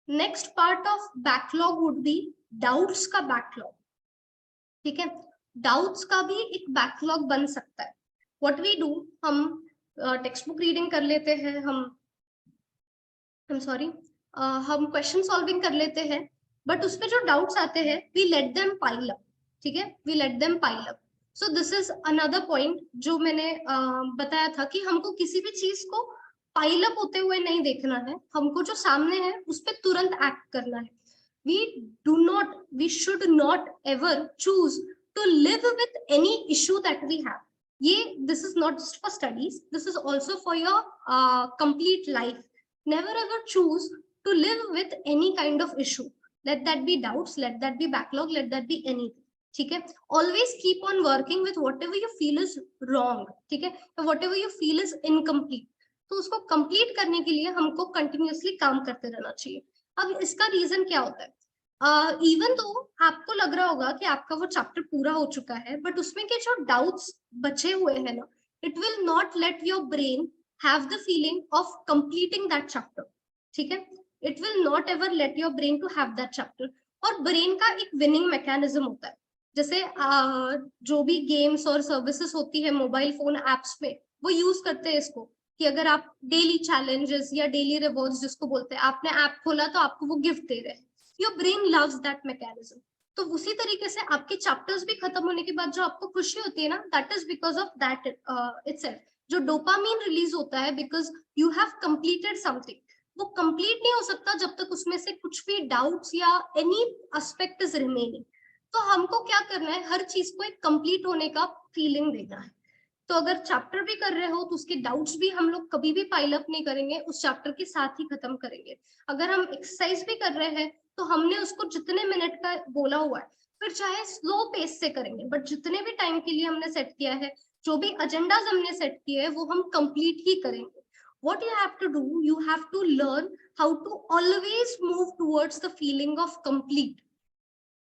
Next part of backlog would be doubts का बैकलॉग, ठीक है। डाउट्स का भी एक बैकलॉग बन सकता है। व्हाट वी डू, हम टेक्स्ट बुक रीडिंग कर लेते हैं, हम क्वेश्चन सॉल्विंग कर लेते हैं, बट उसमें जो डाउट्स आते हैं we let them pile up, ठीक है, we let them pile up. So this is another point जो मैंने बताया था कि हमको किसी भी चीज को पाइल अप होते हुए नहीं देखना है, हमको जो सामने है उस पर तुरंत एक्ट करना है। we should not ever choose to live with any issue that we have. ये this is not just for studies, this is also for your complete life. Never ever choose to live with any kind of issue, let that be doubts, let that be backlog, let that be anything, ठीक है। always keep on working with whatever you feel is wrong, ठीक है, whatever you feel is incomplete, तो उसको कंप्लीट करने के लिए हमको कंटिन्यूअसली काम करते रहना चाहिए। अब इसका रीजन क्या होता है, इवन तो आपको लग रहा होगा कि आपका वो चैप्टर पूरा हो चुका है, बट उसमें के जो डाउट्स बचे हुए हैं ना, it will not let your brain have the feeling of completing that chapter, ठीक है। It will not ever let your brain to have that chapter. और ब्रेन का एक विनिंग मैकेनिज्म होता है, जैसे जो भी गेम्स और सर्विसेज होती है मोबाइल फोन एप्स में, वो यूज करते हैं इसको, कि अगर आप डेली चैलेंजेस या डेली रिवॉर्ड्स जिसको बोलते हैं, आपने ऐप खोला तो आपको वो गिफ्ट दे रहे हैं, your brain loves that mechanism. तो उसी तरीके से आपके चैप्टर्स भी खत्म होने के बाद जो आपको खुशी होती है ना, that is because of that itself. जो डोपामीन रिलीज होता है because you have completed something, वो कंप्लीट नहीं हो सकता जब तक उसमें से कुछ भी डाउट्स या एनी एस्पेक्ट इज रिमेनिंग। तो हमको क्या करना है, हर चीज को एक कंप्लीट होने का फीलिंग देना है। तो अगर चैप्टर भी कर रहे हो तो उसके डाउट्स भी हम लोग कभी भी पाइल अप नहीं करेंगे, उस चैप्टर के साथ ही खत्म करेंगे। अगर हम एक्सरसाइज भी कर रहे हैं तो हमने उसको जितने मिनट का बोला हुआ है, फिर चाहे स्लो पेस से करेंगे, बट जितने भी टाइम के लिए हमने सेट किया है, जो भी एजेंडाज हमने सेट किए हैं, वो हम कंप्लीट ही करेंगे। what you have to do, you have to learn how to always move towards the feeling of complete.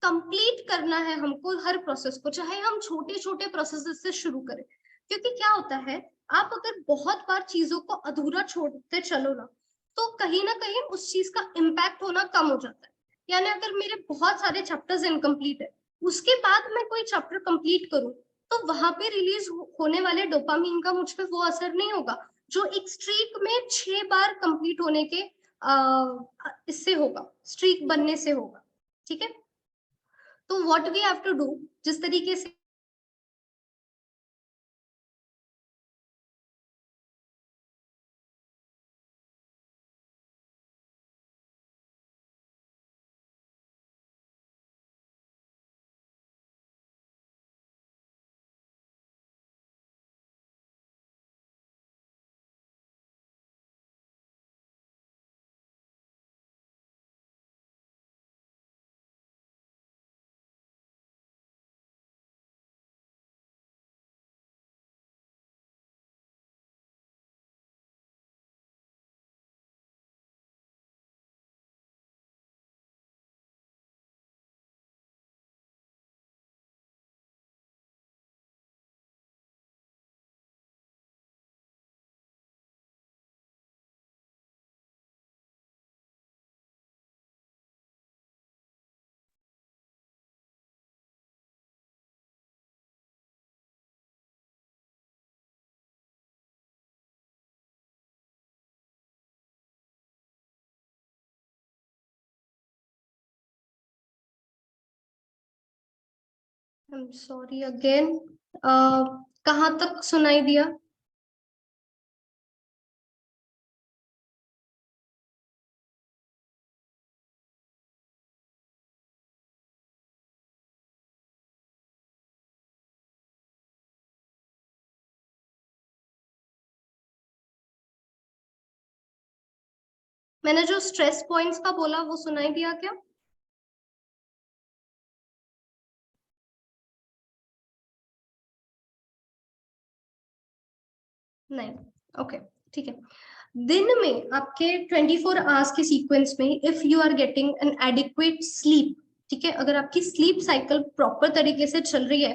Complete करना है हमको हर प्रोसेस को, चाहे हम छोटे छोटे प्रोसेस से शुरू करें। क्योंकि क्या होता है, आप अगर बहुत बार चीजों को अधूरा छोड़ते चलो ना, तो कहीं ना कहीं उस चीज का इम्पैक्ट होना कम हो जाता है। यानी अगर मेरे बहुत सारे चैप्टर्स इनकम्प्लीट है, उसके बाद मैं कोई चैप्टर कंप्लीट करूं, तो वहां पे रिलीज होने वाले डोपामीन का मुझ पे वो असर नहीं होगा जो एक स्ट्रीक में 6 बार कंप्लीट होने के इससे होगा, स्ट्रीक बनने से होगा। ठीक है, तो what we have to do, जिस तरीके से आई एम सॉरी अगेन, कहाँ तक सुनाई दिया? मैंने जो स्ट्रेस पॉइंट्स का बोला वो सुनाई दिया क्या? नहीं, ओके, ठीक है। दिन में आपके 24 आवर्स के सीक्वेंस में if you are getting an adequate sleep, ठीक है, अगर आपकी स्लीप साइकिल प्रॉपर तरीके से चल रही है,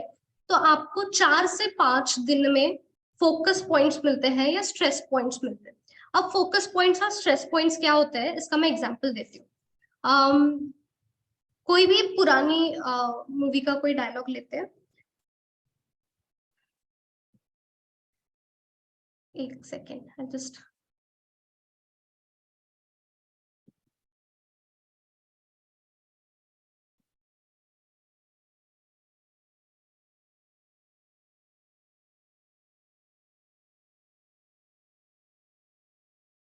तो आपको 4 से 5 दिन में फोकस पॉइंट्स मिलते हैं या स्ट्रेस पॉइंट्स मिलते हैं। अब फोकस पॉइंट्स और स्ट्रेस पॉइंट्स क्या होता है, इसका मैं एग्जांपल देती हूँ। कोई भी पुरानी मूवी का कोई डायलॉग लेते हैं, एक second just.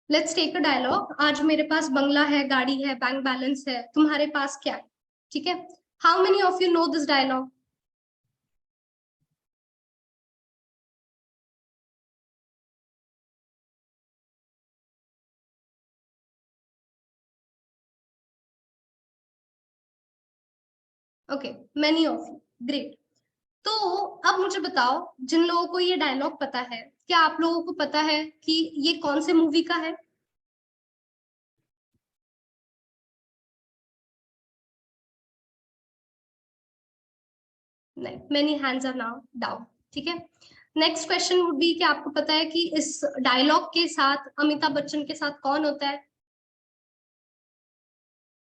Let's take a dialogue, आज मेरे पास बंगला है, गाड़ी है, बैंक बैलेंस है, तुम्हारे पास क्या है? ठीक है, how many of you know this dialogue? Okay, many of you, great. तो अब मुझे बताओ, जिन लोगों को ये डायलॉग पता है, क्या आप लोगों को पता है कि ये कौन से मूवी का है? नहीं, many hands are now down. ठीक है, नेक्स्ट क्वेश्चन वुड बी कि आपको पता है कि इस डायलॉग के साथ अमिताभ बच्चन के साथ कौन होता है?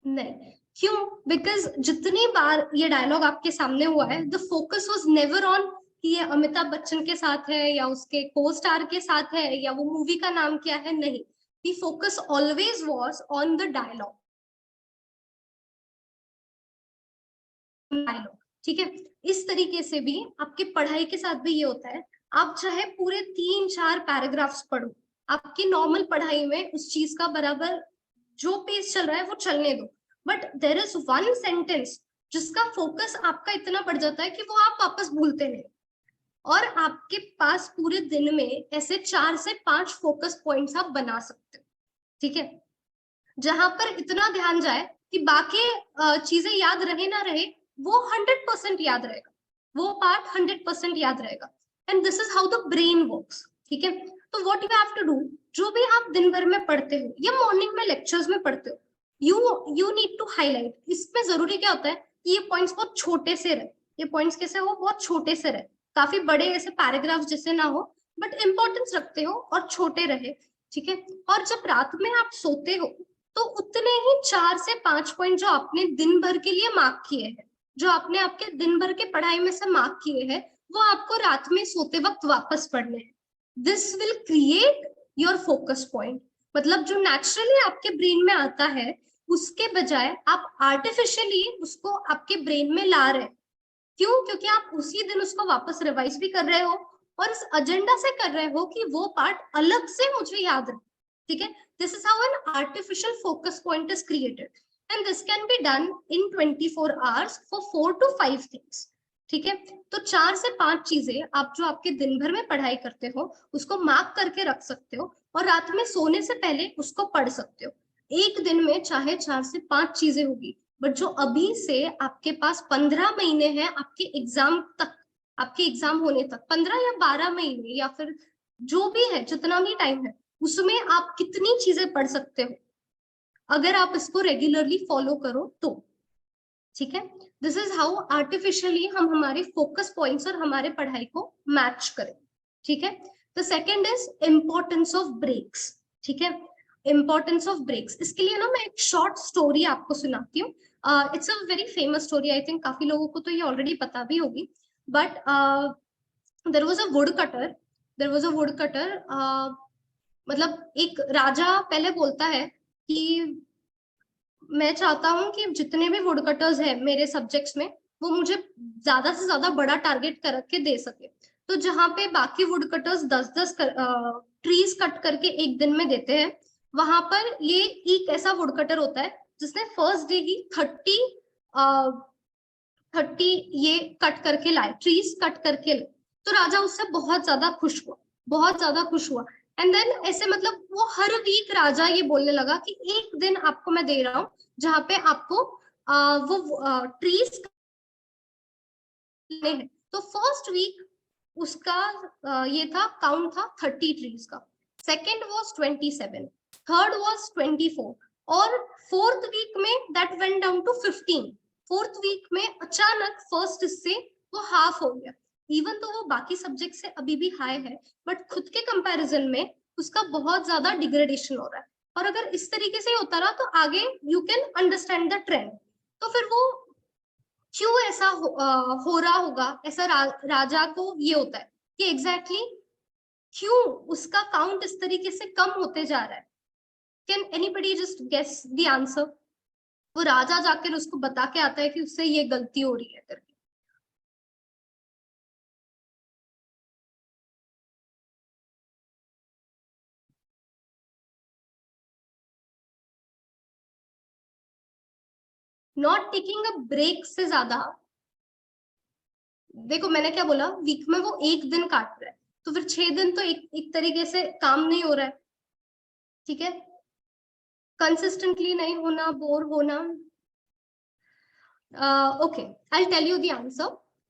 नहीं, क्यों? बिकॉज जितनी बार ये डायलॉग आपके सामने हुआ है, the focus was never on कि ये अमिताभ बच्चन के साथ है या उसके को स्टार के साथ है या वो मूवी का नाम क्या है, नहीं। The focus always was on the dialogue. Dialogue, ठीक है। इस तरीके से भी आपके पढ़ाई के साथ भी ये होता है। आप चाहे पूरे 3-4 पैराग्राफ्स पढ़ो, आपकी नॉर्मल पढ़ाई में उस चीज का बराबर जो पेज चल रहा है वो चलने दो, but there is one sentence जिसका फोकस आपका इतना बढ़ जाता है कि वो आप वापस भूलते नहीं। और आपके पास पूरे दिन में ऐसे 4 से 5 फोकस पॉइंट्स आप बना सकते हो। ठीक है, जहां पर इतना ध्यान जाए कि बाकी चीजें याद रहे ना रहे, वो 100% याद रहेगा, वो पार्ट 100% याद रहेगा। And this is how the brain works. ठीक है, तो what you have to do, जो भी आप दिन भर में पढ़ते हो या मॉर्निंग में लेक्चर्स में पढ़ते हो, यू नीड टू हाईलाइट। इसमें जरूरी क्या होता है, कि ये पॉइंट्स बहुत छोटे से रहे, ये पॉइंट्स कैसे हो, बहुत छोटे से रहे, काफी बड़े ऐसे पैराग्राफ जैसे ना हो, बट इंपॉर्टेंस रखते हो और छोटे रहे, ठीक है। और जब रात में आप सोते हो तो उतने ही 4 से 5 पॉइंट जो आपने दिन भर के लिए मार्क किए हैं, जो आपने आपके दिन भर के पढ़ाई में से मार्क किए हैं, वो आपको रात में सोते वक्त वापस पढ़ने हैं। This will create your focus point. मतलब जो नेचुरली आपके ब्रेन में आता है उसके बजाय आप आर्टिफिशियली उसको आपके ब्रेन में ला रहे हैं। क्यों? क्योंकि आप उसी दिन उसको वापस रिवाइज भी कर रहे हो और इस एजेंडा से कर रहे हो कि वो पार्ट अलग से मुझे याद रहे, ठीक है। This is how an artificial focus point is created and this can be done in 24 hours for 4 to 5 things, ठीक है। तो 4 से 5 चीजें आप जो आपके दिन भर में पढ़ाई करते हो उसको मार्क करके रख सकते हो और रात में सोने से पहले उसको पढ़ सकते हो। एक दिन में चाहे 4 से 5 चीजें होगी, बट जो अभी से आपके पास 15 महीने हैं आपके एग्जाम तक, आपके एग्जाम होने तक 15 या 12 महीने या फिर जो भी है, जितना भी टाइम है, उसमें आप कितनी चीजें पढ़ सकते हो अगर आप इसको रेगुलरली फॉलो करो तो, ठीक है। दिस इज हाउ आर्टिफिशियली हम हमारे फोकस पॉइंट्स और हमारे पढ़ाई को मैच करें, ठीक है। The second is importance of breaks, ठीक है। इम्पोर्टेंस ऑफ ब्रेक्स, इसके लिए ना मैं एक शॉर्ट स्टोरी आपको सुनाती हूँ। It's a very famous story, I think काफी लोगों को तो ये ऑलरेडी पता भी होगी, but there was a wood cutter, there was a wood cutter. मतलब एक राजा पहले बोलता है कि मैं चाहता हूँ कि जितने भी वुड कटर्स हैं मेरे सब्जेक्ट्स में वो मुझे ज्यादा से ज्यादा बड़ा टारगेट कर के दे सके। तो जहाँ पे बाकी वुड कटर्स 10-10 ट्रीज कट करके एक दिन में देते हैं, वहां पर ये एक ऐसा वुड कटर होता है जिसने फर्स्ट डे ही 30 ये कट करके लाए, ट्रीज कट करके लाए। तो राजा उससे बहुत ज्यादा खुश हुआ, बहुत ज्यादा खुश हुआ। एंड देन ऐसे मतलब वो हर वीक राजा ये बोलने लगा कि एक दिन आपको मैं दे रहा हूँ जहाँ पे आपको वो ट्रीज हैं। तो फर्स्ट वीक उसका ये था, काउंट था 30 ट्रीज का, सेकेंड वॉज 27, थर्ड वॉज 24 और फोर्थ वीक में that went down to 15। Fourth week में अचानक फर्स्ट से वो हाफ हो गया। इवन तो वो बाकी सब्जेक्ट से अभी भी हाई है, बट खुद के कंपैरिजन में उसका बहुत ज्यादा डिग्रेडेशन हो रहा है। और अगर इस तरीके से होता रहा तो आगे you can understand the trend. तो फिर वो क्यों ऐसा हो रहा होगा, ऐसा राजा को ये होता है कि एग्जैक्टली क्यों उसका काउंट इस तरीके से कम होते जा रहा है। Can anybody just guess the answer? वो राजा जाकर उसको बता के आता है कि उससे ये गलती हो रही है करके। नॉट टेकिंग अ ब्रेक से ज्यादा, देखो मैंने क्या बोला, वीक में वो एक दिन काट रहा है तो फिर 6 दिन तो एक तरीके से काम नहीं हो रहा है, ठीक है। कंसिस्टेंटली नहीं होना, बोर होना। Okay, I'll tell you the answer.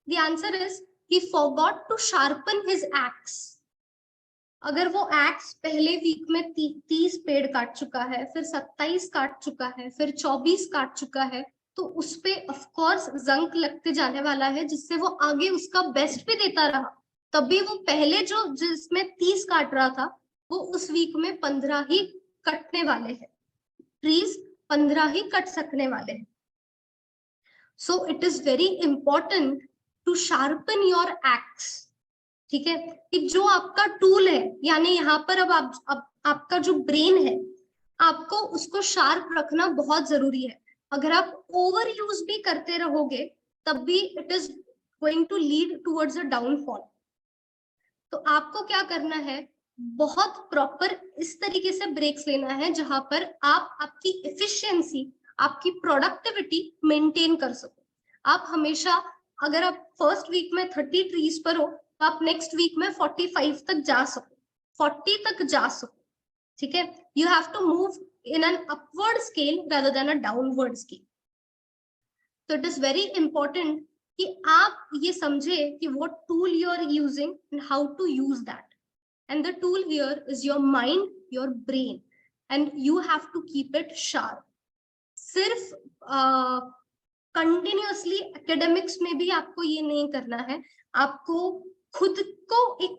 The answer is he forgot to sharpen his axe. अगर वो एक्स पहले वीक में 30 पेड़ काट चुका है, फिर 27 काट चुका है, फिर 24 काट चुका है, तो उस पे ऑफ कोर्स जंक लगते जाने वाला है, जिससे वो आगे उसका बेस्ट भी देता रहा। तभी वो पहले जो जिसमें 30 काट रहा था वो उस वीक में 15 ही कटने वाले हैं, ट्रीज 15 ही कट सकने वाले हैं। So it is very important to sharpen your axe, ठीक है। कि जो आपका टूल है, यानी यहाँ पर अब आपका जो ब्रेन है, आपको उसको शार्प रखना बहुत जरूरी है। अगर आप ओवर यूज भी करते रहोगे तब भी it is going to lead towards a downfall. तो आपको क्या करना है, बहुत प्रॉपर इस तरीके से ब्रेक्स लेना है जहां पर आप आपकी एफिशिएंसी, आपकी प्रोडक्टिविटी मेंटेन कर सको। आप हमेशा, अगर आप फर्स्ट वीक में 30 ट्रीज पर हो तो आप नेक्स्ट वीक में 45 तक जा सको, 40 तक जा सको, ठीक है। You have to move in an upward scale rather than a downward scale. तो इट इज वेरी इंपॉर्टेंट कि आप ये समझे कि what tool you are using and how to use that. And the tool here is your mind, your brain, and you have to keep it sharp. सिर्फ कंटिन्यूअसली एकेडमिक्स में भी आपको ये नहीं करना है, आपको खुद को एक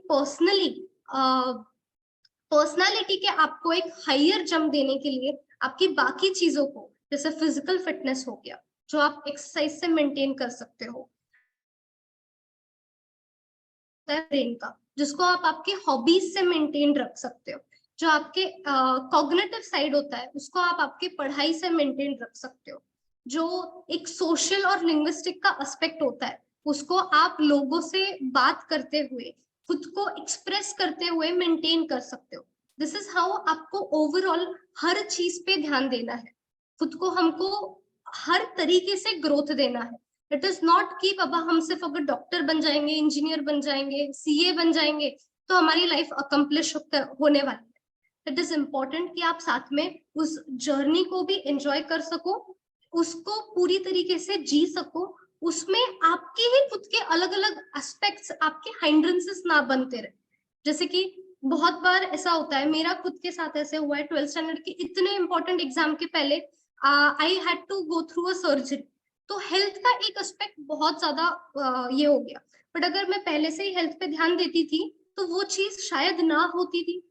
पर्सनालिटी के आपको एक हायर जंप देने के लिए आपकी बाकी चीजों को, जैसे फिजिकल फिटनेस हो गया जो आप एक्सरसाइज से मेंटेन कर सकते हो, ब्रेन का जिसको आप आपके हॉबीज से मेंटेन रख सकते हो, जो आपके कॉग्निटिव साइड होता है उसको आप आपके पढ़ाई से मेंटेन रख सकते हो, जो एक सोशल और लिंग्विस्टिक का एस्पेक्ट होता है उसको आप लोगों से बात करते हुए, खुद को एक्सप्रेस करते हुए मेंटेन कर सकते हो। दिस इज हाउ आपको ओवरऑल हर चीज पे ध्यान देना है, खुद को हमको हर तरीके से ग्रोथ देना है। इट इज नॉट कि बाबा हम सिर्फ अगर डॉक्टर बन जाएंगे, इंजीनियर बन जाएंगे, सीए बन जाएंगे तो हमारी लाइफ अकम्प्लिश होने वाली है। इट इज इम्पोर्टेंट कि आप साथ में उस जर्नी को भी एंजॉय कर सको, उसको पूरी तरीके से जी सको, उसमें आपके ही खुद के अलग अलग एस्पेक्ट्स आपके हाइंड्रेंसेस ना बनते रहे। जैसे कि बहुत बार ऐसा होता है, मेरा खुद के साथ ऐसे हुआ है, 12th स्टैंडर्ड के इतने इंपॉर्टेंट एग्जाम के पहले I had to go through a surgery, तो हेल्थ का एक एस्पेक्ट बहुत ज्यादा ये हो गया। बट अगर मैं पहले से ही हेल्थ पे ध्यान देती थी तो वो चीज शायद ना होती थी,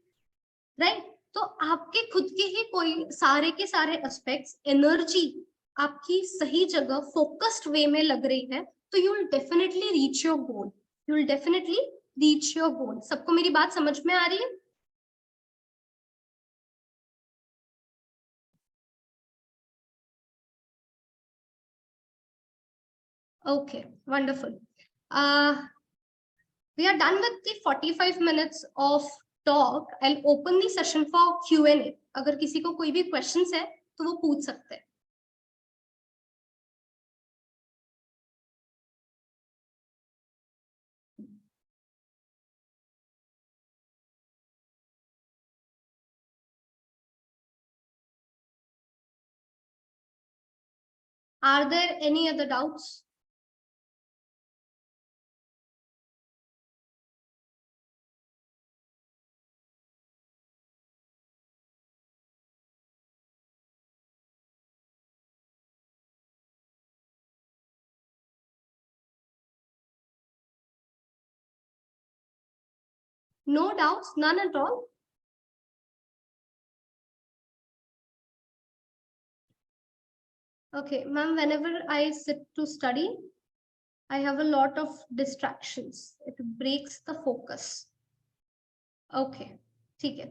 राइट? तो आपके खुद के ही कोई सारे के सारे एस्पेक्ट्स, एनर्जी आपकी सही जगह फोकस्ड वे में लग रही है तो you will definitely reach your goal, you will definitely reach your goal. सबको मेरी बात समझ में आ रही है? Okay, wonderful. We are done with the 45 minutes of talk. I'll open the session for Q&A. अगर किसी को कोई भी questions है तो वो पूछ सकते हैं। Are there any other doubts? No doubts, none at all. Okay, ma'am, whenever I sit to study, I have a lot of distractions. It breaks the focus. Okay, ठीक है।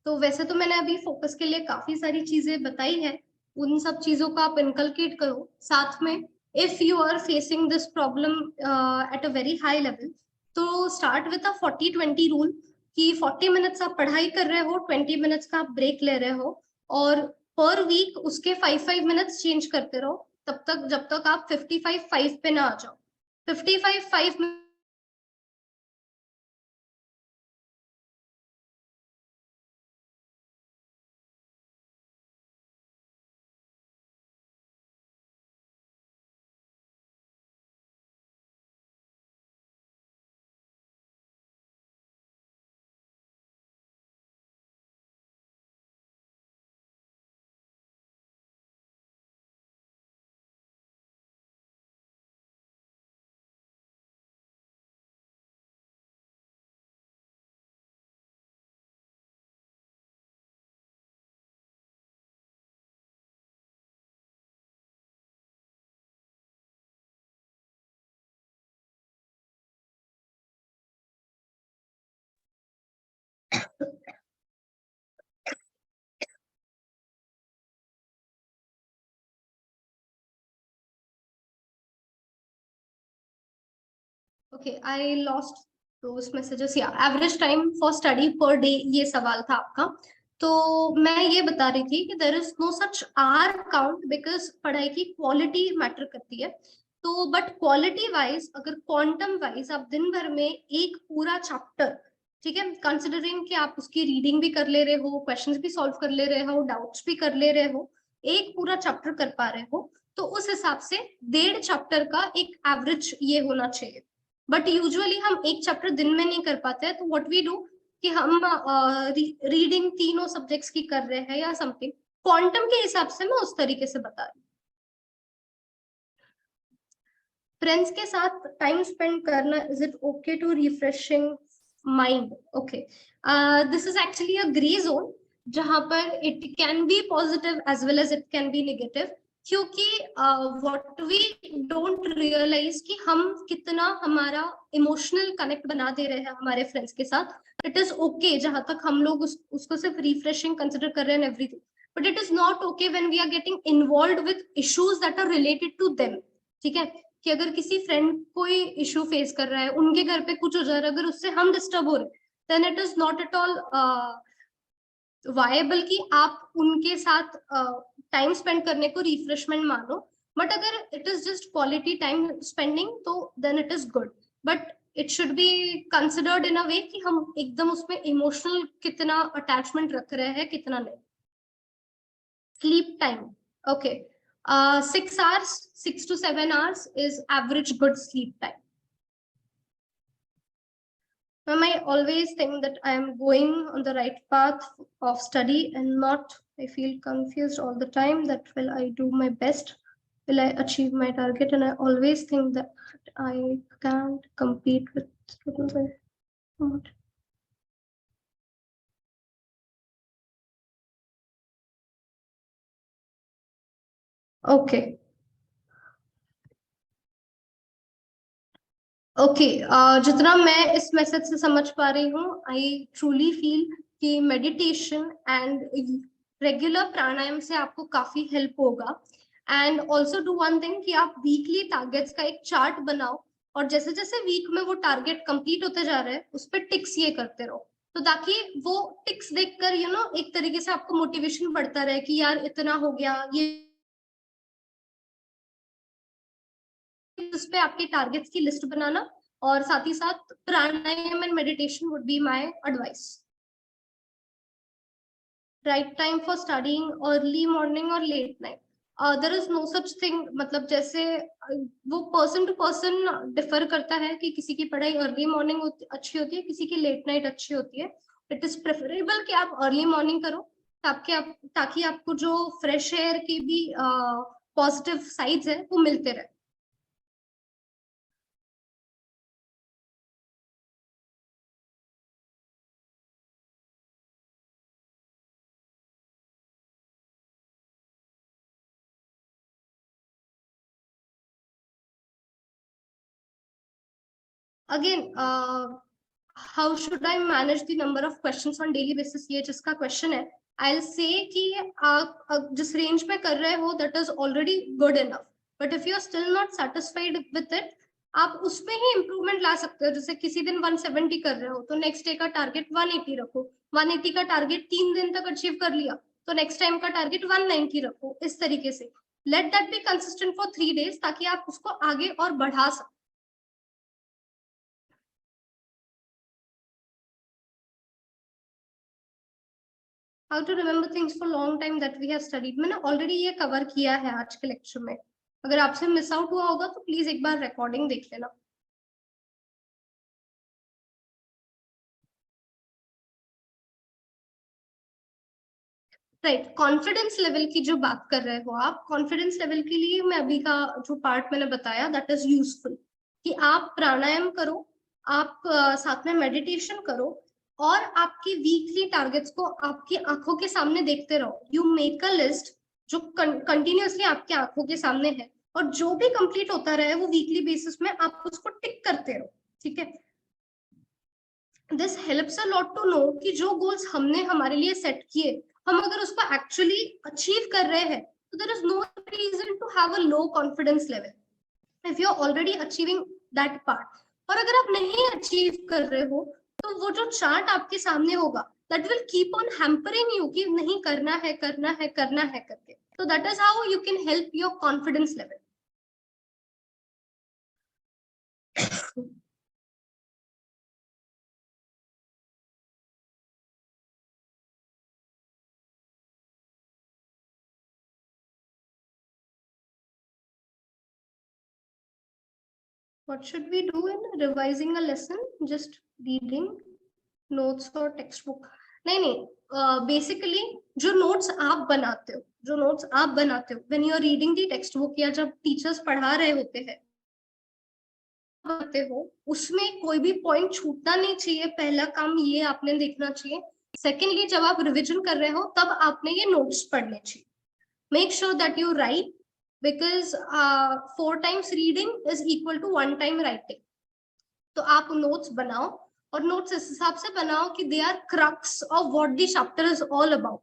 तो वैसे तो मैंने अभी फोकस के लिए काफी सारी चीजें बताई है, उन सब चीजों को आप इनकलकेट करो साथ में। If you are facing this problem at a very high level, तो स्टार्ट विद अ 40-20 रूल, कि 40 मिनट्स आप पढ़ाई कर रहे हो, 20 मिनट्स का आप ब्रेक ले रहे हो, और पर वीक उसके 5-5 मिनट्स चेंज करते रहो तब तक जब तक आप 55-5 पे ना आ जाओ। 55-5 okay, I lost those messages. या average time for study per day, ये सवाल था आपका। तो मैं ये बता रही थी कि there is no such hour count, because पढ़ाई की क्वालिटी मैटर करती है। तो बट क्वालिटी वाइज, अगर क्वांटम वाइज आप दिन भर में एक पूरा चैप्टर, ठीक है, कंसिडरिंग कि आप उसकी रीडिंग भी कर ले रहे हो, क्वेश्चंस भी सॉल्व कर ले रहे हो, डाउट्स भी कर ले रहे हो, एक पूरा चैप्टर कर पा रहे हो, तो उस हिसाब से 1.5 चैप्टर का एक एवरेज ये होना चाहिए। बट यूजुअली हम एक चैप्टर दिन में नहीं कर पाते हैं, तो व्हाट वी डू कि हम रीडिंग तीनों सब्जेक्ट्स की कर रहे हैं या समथिंग। क्वांटम के हिसाब से मैं उस तरीके से बता रही फ्रेंड्स के साथ टाइम स्पेंड करना, is it okay to refreshing mind? Okay, this is actually a grey zone, जहां पर it can be positive as well as it can be negative, क्योंकि व्हाट वी डोंट रियलाइज कि हम कितना हमारा इमोशनल कनेक्ट बना दे रहे हैं हमारे फ्रेंड्स के साथ. इट इज ओके जहां तक हम लोग उसको सिर्फ रिफ्रेशिंग कंसिडर कर रहे हैं everything, but it is not okay when we are getting involve with issues that are related to them. ठीक है, कि अगर किसी फ्रेंड कोई इशू फेस कर रहा है, उनके घर पे कुछ हो जा रहा है, अगर उससे हम डिस्टर्ब हो रहे हैं, then it is not at all viable कि आप उनके साथ टाइम स्पेंड करने को रिफ्रेशमेंट मानो. बट अगर it is just quality time spending, तो then it is good. But it should be considered in a way कि हम एकदम उसमें इमोशनल कितना अटैचमेंट रख रहे हैं, कितना नहीं. Sleep time. Okay. 6 hours, 6 to 7 hours is average good sleep time. Ma'am, I always think that I am going on the right path of study and not, I feel confused all the time that will I do my best? Will I achieve my target? And I always think that I can't compete with students. Okay. Okay, जितना मैं इस मैसेज से समझ पा रही हूँ, आई ट्रूली फील कि मेडिटेशन एंड रेगुलर प्राणायाम से आपको काफी हेल्प होगा. And also do one thing कि आप वीकली टारगेट्स का एक चार्ट बनाओ, और जैसे जैसे वीक में वो टारगेट कंप्लीट होते जा रहे हैं, उस पर टिक्स ये करते रहो, तो ताकि वो टिक्स देखकर एक तरीके से आपको मोटिवेशन बढ़ता रहे कि यार इतना हो गया ये. उस पे आपके टारगेट्स की लिस्ट बनाना, और साथ ही साथ pranayama and meditation would be my advice. Right time for studying, early morning और late night? There is no such thing. मतलब जैसे वो पर्सन टू पर्सन डिफर करता है कि किसी की पढ़ाई अर्ली मॉर्निंग अच्छी होती है, किसी की लेट नाइट अच्छी होती है. इट इज प्रेफरेबल कि आप अर्ली मॉर्निंग करो, ताकि आपको जो फ्रेश एयर की भी पॉजिटिव साइड्स है वो मिलते रहे. Again, how should I manage the number of questions on daily basis? ये जिसका question है, I'll say कि आप जिस range में कर रहे हो, that is already good enough. But if you are still not satisfied with it, आप उसमें ही improvement ला सकते हो. जैसे किसी दिन 170 कर रहे हो, तो next day का target 180 रखो. 180 का target 3 दिन तक achieve कर लिया, तो next time का target 190 रखो. इस तरीके से let that be consistent for 3 days, ताकि आप उसको आगे और बढ़ा सको. How to remember things for long time that we have studied, मैंने ऑलरेडी ये कवर किया है आज के लेक्चर में. अगर आपसे मिस आउट हुआ होगा तो प्लीज एक बार रिकॉर्डिंग देख लेना. राइट, कॉन्फिडेंस लेवल की जो बात कर रहे हो आप, कॉन्फिडेंस लेवल के लिए मैं अभी का जो पार्ट मैंने बताया दैट इज यूजफुल, कि आप प्राणायाम करो, आप साथ में मेडिटेशन करो, और आपकी वीकली टारगेट्स को आपकी आंखों के सामने देखते रहो. यू मेक अ लिस्ट जो कंटिन्यूअसली आपके आंखों के सामने है, और जो भी कंप्लीट होता रहे वो वीकली बेसिस में आप उसको टिक करते रहो. ठीक है, this helps a lot to know कि जो गोल्स हमने हमारे लिए सेट किए, हम अगर उसको एक्चुअली अचीव कर रहे हैं, तो there is no reason to have a low confidence level if you are already achieving that part. और अगर आप नहीं अचीव कर रहे हो, तो वो जो चार्ट आपके सामने होगा, that will keep on hampering you कि नहीं करना है करना है करना है करके. तो that is how you can help your confidence level. What should we do in revising a lesson? Just reading notes or textbook? नहीं नहीं, बेसिकली जो नोट्स आप बनाते हो, जो नोट्स आप बनाते हो when you are reading the textbook, या जब टीचर्स पढ़ा रहे होते हैं, करते हो उसमें कोई भी पॉइंट छूटना नहीं चाहिए। पहला काम ये आपने देखना चाहिए। सेकेंडली, जब आप रिविजन कर रहे हो तब आपने ये नोट्स पढ़ने चाहिए। Make sure that you write, because 4 times reading is equal to 1 time writing. तो आप नोट्स बनाओ, और नोट्स इस हिसाब से बनाओ कि they are crux of what the chapter is all about,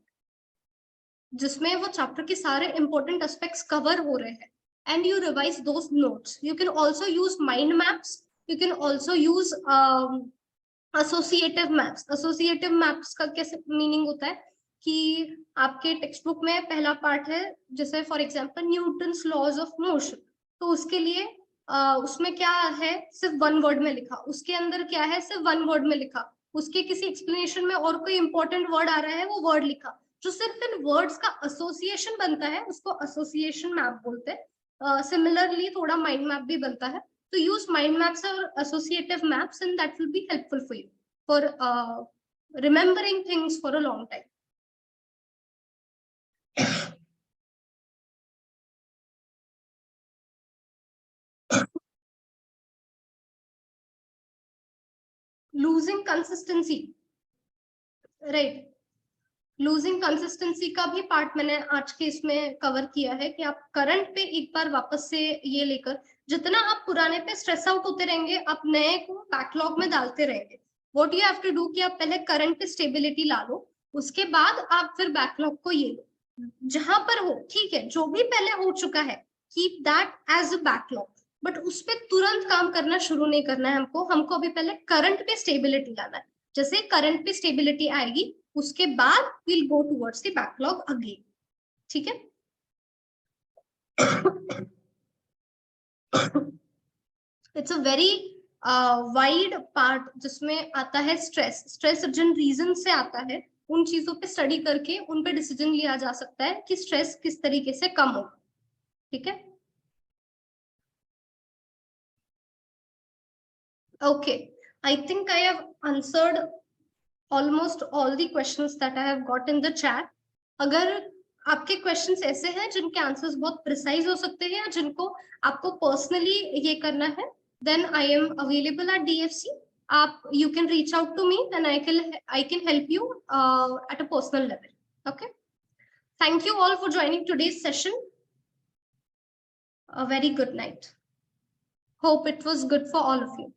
जिसमें वो चैप्टर के सारे इंपॉर्टेंट एस्पेक्ट्स कवर हो रहे हैं। And you revise those notes. You can also use mind maps, you can also use associative maps. Associative maps का कैसे मीनिंग होता है कि आपके टेक्स्ट बुक में पहला पार्ट है, जैसे for example Newton's laws of motion, तो उसके लिए उसमें क्या है सिर्फ 1 वर्ड में लिखा, उसके अंदर क्या है सिर्फ 1 वर्ड में लिखा, उसके किसी एक्सप्लेनेशन में और कोई इंपॉर्टेंट वर्ड आ रहा है वो वर्ड लिखा। जो सिर्फ इन वर्ड्स का एसोसिएशन बनता है उसको एसोसिएशन मैप बोलते हैं। सिमिलरली थोड़ा माइंड मैप भी बनता है। तो use mind maps or associative maps, and that will be helpful for you for remembering things for a long time. Losing consistency, right? Losing consistency का भी पार्ट मैंने आज के इसमें कवर किया है कि आप करंट पे एक बार वापस से ये लेकर, जितना आप पुराने पे स्ट्रेस आउट होते रहेंगे आप नए को बैकलॉग में डालते रहेंगे। What you have to do कि आप पहले करंट पे स्टेबिलिटी ला लो, उसके बाद आप फिर बैकलॉग को ये लो जहां पर हो, ठीक है, जो भी पहले हो चुका है keep that as a backlog, but उस पर तुरंत काम करना शुरू नहीं करना है हमको अभी पहले करंट पे स्टेबिलिटी लाना है। जैसे करंट पे स्टेबिलिटी आएगी उसके बाद we'll go towards the backlog again, ठीक है। It's a very wide part जिसमें आता है स्ट्रेस जिन रीजन से आता है उन चीजों पे स्टडी करके उन पे डिसीजन लिया जा सकता है कि स्ट्रेस किस तरीके से कम हो, ठीक है। Okay, I think I have answered almost all the questions that I have got in the chat. अगर आपके क्वेश्चंस ऐसे हैं जिनके आंसर्स बहुत प्रिसाइज हो सकते हैं या जिनको आपको पर्सनली ये करना है, then I am available at DFC. You can reach out to me and I can help you at a personal level. Okay. Thank you all for joining today's session. A very good night. Hope it was good for all of you.